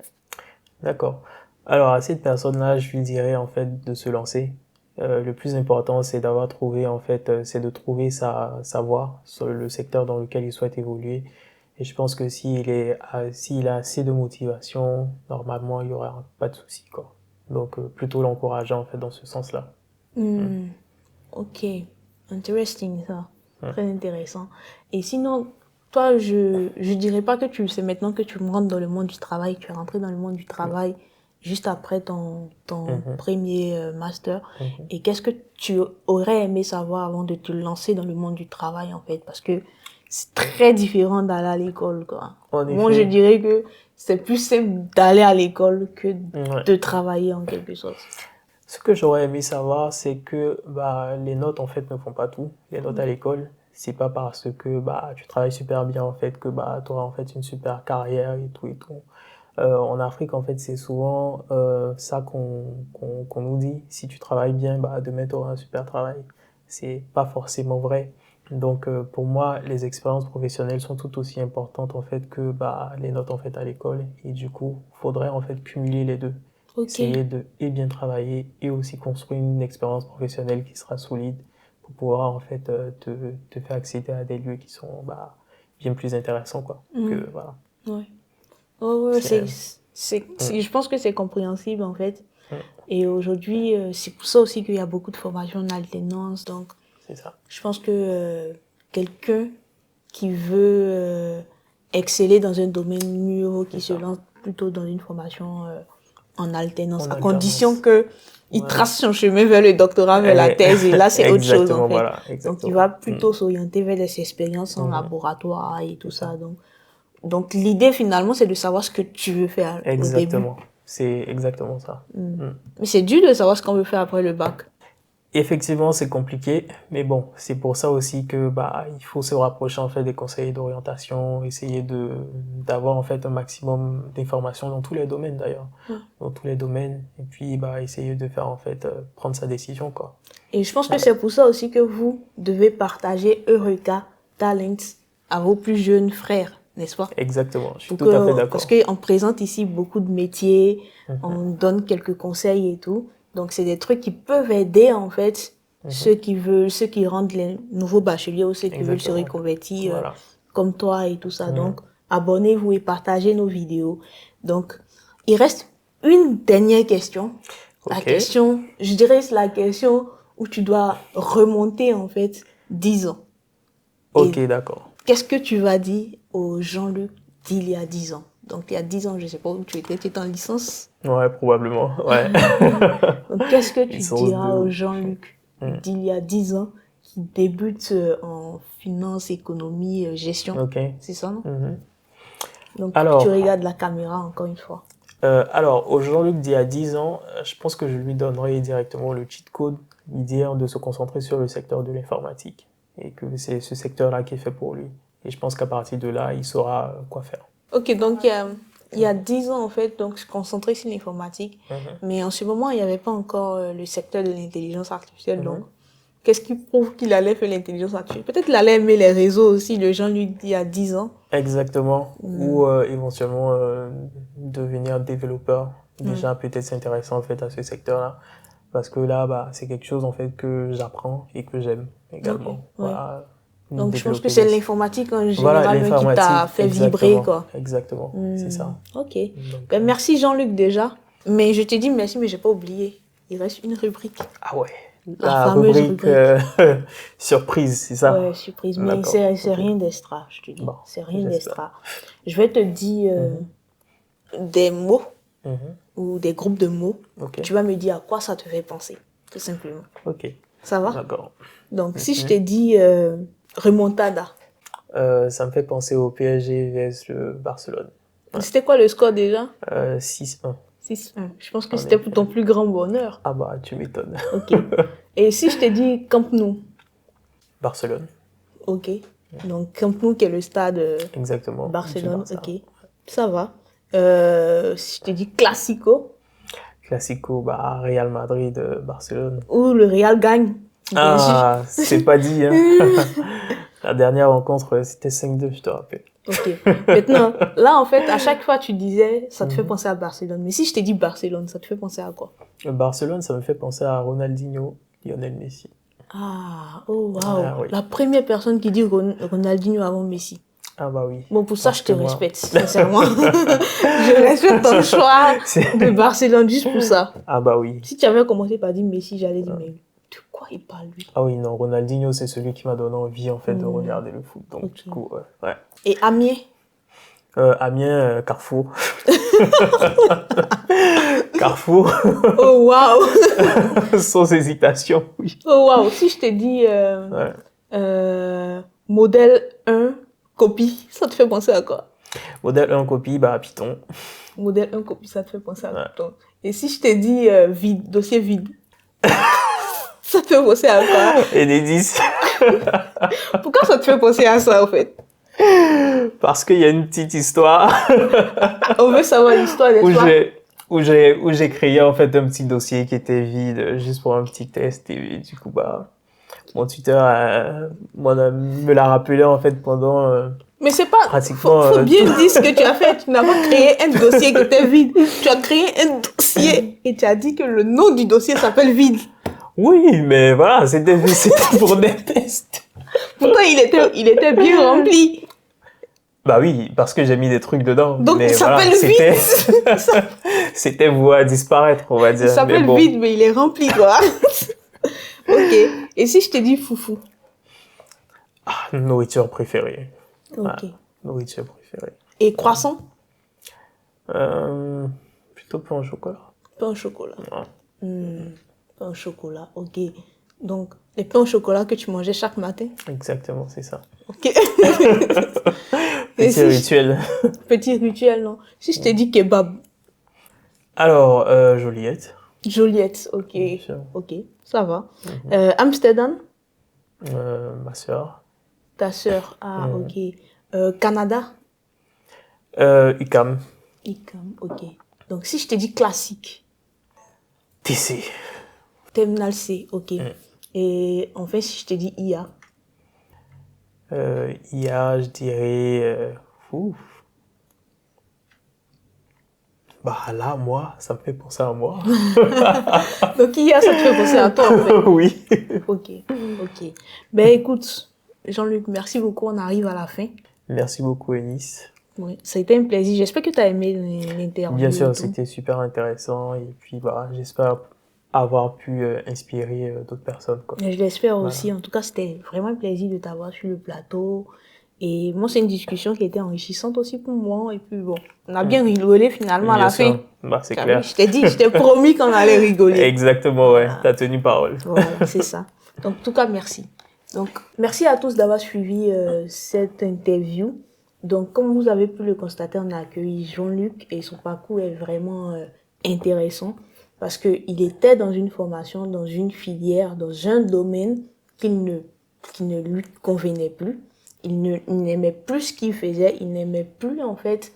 D'accord. Alors, à cette personne-là, je lui dirais en fait de se lancer. Le plus important, c'est d'avoir trouvé en fait, c'est de trouver sa voie sur le secteur dans lequel il souhaite évoluer. Et je pense que s'il a assez de motivation, normalement, il y aura pas de souci, quoi. Donc, plutôt l'encourager en fait dans ce sens-là. Mm. Ok, interesting ça. Mm. Très intéressant. Et sinon, toi, je dirais pas que tu le sais maintenant que tu rentres dans le monde du travail, tu es rentré dans le monde du travail juste après ton Mhm. premier master. Mhm. Et qu'est-ce que tu aurais aimé savoir avant de te lancer dans le monde du travail en fait? Parce que c'est très différent d'aller à l'école, quoi. En Moi, je effet, dirais que c'est plus simple d'aller à l'école que ouais. de travailler en quelque sorte. Ce que j'aurais aimé savoir, c'est que bah, les notes en fait ne font pas tout. Les notes à l'école, c'est pas parce que bah, tu travailles super bien en fait que bah, tu auras en fait une super carrière et tout et tout. En Afrique, en fait, c'est souvent ça qu'on nous dit. Si tu travailles bien, bah, demain, tu auras un super travail. C'est pas forcément vrai. Donc, pour moi, les expériences professionnelles sont tout aussi importantes, en fait, que bah, les notes, en fait, à l'école. Et du coup, faudrait, en fait, cumuler les deux. Ok. Essayer de et bien travailler et aussi construire une expérience professionnelle qui sera solide pour pouvoir, en fait, te faire accéder à des lieux qui sont bah, bien plus intéressants, quoi. Que, voilà. Ouais. Ouais, C'est... je pense que c'est compréhensible en fait. mm, Et aujourd'hui, c'est pour ça aussi qu'il y a beaucoup de formations en alternance. Donc, c'est ça. je pense que quelqu'un qui veut exceller dans un domaine nouveau, qui se lance plutôt dans une formation en alternance, à condition que il trace son chemin vers le doctorat, vers la thèse, et là, c'est autre chose, en fait. Voilà, donc, il va plutôt s'orienter vers des expériences en laboratoire et tout ça. Donc, l'idée, finalement, c'est de savoir ce que tu veux faire au début. Exactement. C'est exactement ça. Mais c'est dur de savoir ce qu'on veut faire après le bac. Effectivement, c'est compliqué, mais bon, c'est pour ça aussi que il faut se rapprocher en fait des conseillers d'orientation, essayer d'avoir en fait un maximum d'informations dans tous les domaines d'ailleurs, dans tous les domaines, et puis essayer de faire en fait prendre sa décision quoi. Et je pense que c'est pour ça aussi que vous devez partager Eureka Talents à vos plus jeunes frères, n'est-ce pas? Exactement, je suis tout à fait d'accord. Parce qu'on présente ici beaucoup de métiers, on donne quelques conseils et tout. Donc, c'est des trucs qui peuvent aider, en fait, ceux qui rentrent les nouveaux bacheliers ou ceux qui veulent se reconvertir comme toi et tout ça. Donc, abonnez-vous et partagez nos vidéos. Donc, il reste une dernière question. La question, je dirais, c'est la question où tu dois remonter, en fait, 10 ans. Ok, d'accord. Qu'est-ce que tu vas dire au Jean-Luc d'il y a 10 ans? Donc, il y a 10 ans, je ne sais pas où tu étais en licence. Ouais, probablement, ouais. Donc, qu'est-ce que tu diras au Jean-Luc d'il y a 10 ans qui débute en finance, économie, gestion? C'est ça, non? Donc, alors, tu regardes la caméra encore une fois. Alors, au Jean-Luc d'il y a 10 ans, je pense que je lui donnerai directement le cheat code, lui dire de se concentrer sur le secteur de l'informatique et que c'est ce secteur-là qui est fait pour lui. Et je pense qu'à partir de là, il saura quoi faire. Ok, donc il y a 10 ans, en fait, donc se concentrer sur l'informatique. Mais en ce moment, il n'y avait pas encore le secteur de l'intelligence artificielle. Donc, qu'est-ce qui prouve qu'il allait faire l'intelligence artificielle? Peut-être qu'il allait aimer les réseaux aussi, le Jean-Luc d'il y a 10 ans. Exactement. Ou éventuellement devenir développeur. Déjà, peut-être s'intéresser en fait à ce secteur-là. Parce que là, c'est quelque chose en fait que j'apprends et que j'aime également. Voilà. Donc, je pense que c'est l'informatique en général qui t'a fait vibrer, quoi. Exactement, c'est ça. Ok. Donc, merci Jean-Luc déjà. Mais je t'ai dit merci, mais j'ai pas oublié. Il reste une rubrique. Ah ouais. La rubrique surprise, c'est ça? Ouais, surprise. Mais c'est rien d'extra, je te dis. Bon, c'est rien d'extra. Je vais te dire des mots ou des groupes de mots. Tu vas me dire à quoi ça te fait penser, tout simplement. Ok. Ça va? D'accord. Donc, si je te dis remontada. Ça me fait penser au PSG vs le Barcelone. Ouais. C'était quoi le score déjà? 6-1. 6-1. Je pense que c'était pour ton plus grand bonheur. Ah bah, tu m'étonnes. Ok. Et si je te dis Camp Nou? Barcelone. Ok. Donc Camp Nou qui est le stade exactement. Barcelone. Ok. Ça va. Si je te dis Classico? Classico, Real Madrid, Barcelone. Ou le Real gagne. Ah, c'est pas dit, hein. La dernière rencontre, c'était 5-2, je te rappelle. Ok. Maintenant, là, en fait, à chaque fois, tu disais, ça te fait penser à Barcelone. Mais si je t'ai dit Barcelone, ça te fait penser à quoi? Barcelone, ça me fait penser à Ronaldinho, Lionel Messi. Ah, oh, waouh. Ah, oui. La première personne qui dit Ronaldinho avant Messi. Ah bah oui. Bon, pour ça, je te respecte, sincèrement. Je respecte ton choix de Barcelone juste pour ça. Ah bah oui. Si tu avais commencé par dire Messi, j'allais dire, mais de quoi il parle, lui? Ah oui, non, Ronaldinho, c'est celui qui m'a donné envie, en fait, de regarder le foot. Donc, du coup, ouais. Et Amiens? Amiens, Carrefour. Carrefour. Oh, waouh. Sans hésitation, oui. Oh, waouh. Si je te dis modèle 1, copie, ça te fait penser à quoi? Modèle 1, copie, Python. Modèle 1, copie, ça te fait penser à Python. Et si je te dis vide, dossier vide, ça te fait penser à quoi? Enedis. Pourquoi ça te fait penser à ça, en fait? Parce qu'il y a une petite histoire. On veut savoir l'histoire des où j'ai créé en fait un petit dossier qui était vide juste pour un petit test et du coup mon tuteur me l'a rappelé en fait pendant mais c'est pas pratiquement faut bien dire ce que tu as fait. Tu n'as pas créé un dossier qui était vide, tu as créé un dossier et tu as dit que le nom du dossier s'appelle vide. Oui, mais voilà, c'était pour des tests. Pourtant il était bien rempli. Bah oui, parce que j'ai mis des trucs dedans. Donc, mais il s'appelle vide. C'était voué à disparaître, on va dire. Il s'appelle vide, mais il est rempli, quoi. Ok. Et si je te dis foufou? Nourriture préférée. Ok. Nourriture préférée. Et croissant? Plutôt pain au chocolat. Pain au chocolat. Ouais. Pain au chocolat, ok. Donc, les pains au chocolat que tu mangeais chaque matin? Exactement, c'est ça. Ok. Et Petit rituel. Petit rituel, non? Si je te dis kebab, Alors, Joliette. Joliette, ok. Bien sûr. Ok, ça va. Amsterdam, Ma soeur. ta sœur, ah, ok. Canada, UCAM. ICAM, ok. Donc, si je te dis classique, TC. Terminal C, ok. Et enfin, si je te dis IA, IA, je dirais... ouf. Bah là, moi, ça me fait penser à moi. donc IA, ça te fait penser à toi, en fait. Oui. Ok, ok. Ben écoute, Jean-Luc, merci beaucoup, on arrive à la fin. Merci beaucoup, Eunice. Oui, ça a été un plaisir. J'espère que tu as aimé l'interview. Bien et sûr, tout. c'était super intéressant. Et puis, bah, j'espère avoir pu inspirer d'autres personnes, quoi. Je l'espère Voilà. aussi. En tout cas, c'était vraiment un plaisir de t'avoir sur le plateau. Et moi, c'est une discussion qui était enrichissante aussi pour moi. Et puis bon, on a bien rigolé finalement à la fin. Bah, c'est T'as clair. vu, je t'ai promis qu'on allait rigoler. Exactement, ouais. Voilà. T'as tenu parole. Voilà, c'est ça. Donc, en tout cas, merci. Donc, merci à tous d'avoir suivi cette interview. Donc, comme vous avez pu le constater, on a accueilli Jean-Luc et son parcours est vraiment intéressant parce qu'il était dans une formation, dans une filière, dans un domaine qui ne lui convenait plus. Il n'aimait plus ce qu'il faisait, il n'aimait plus en fait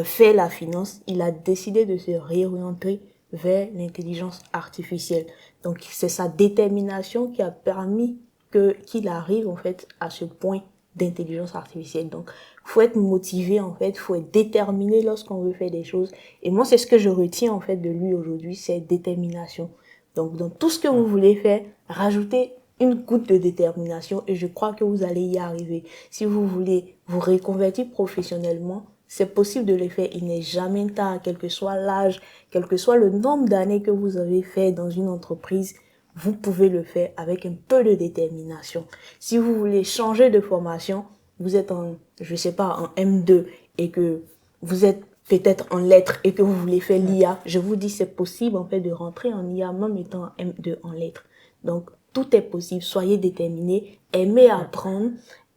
faire la finance. Il a décidé de se réorienter vers l'intelligence artificielle. Donc, c'est sa détermination qui a permis qu'il arrive, en fait, à ce point d'intelligence artificielle. Donc, faut être motivé, en fait, faut être déterminé lorsqu'on veut faire des choses. Et moi, c'est ce que je retiens, en fait, de lui aujourd'hui, c'est détermination. Donc, dans tout ce que vous voulez faire, rajoutez une goutte de détermination et je crois que vous allez y arriver. Si vous voulez vous reconvertir professionnellement, c'est possible de le faire. Il n'est jamais tard, quel que soit l'âge, quel que soit le nombre d'années que vous avez fait dans une entreprise, vous pouvez le faire avec un peu de détermination. Si vous voulez changer de formation, vous êtes en, je sais pas, en M2 et que vous êtes peut-être en lettres et que vous voulez faire l'IA, je vous dis c'est possible en fait de rentrer en IA même étant en M2 en lettres. Donc tout est possible, soyez déterminés, aimez apprendre,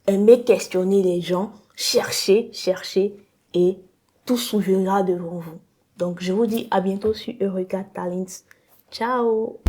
aimez questionner les gens, cherchez et tout s'ouvrira devant vous. Donc je vous dis à bientôt sur Eureka Talents. Ciao!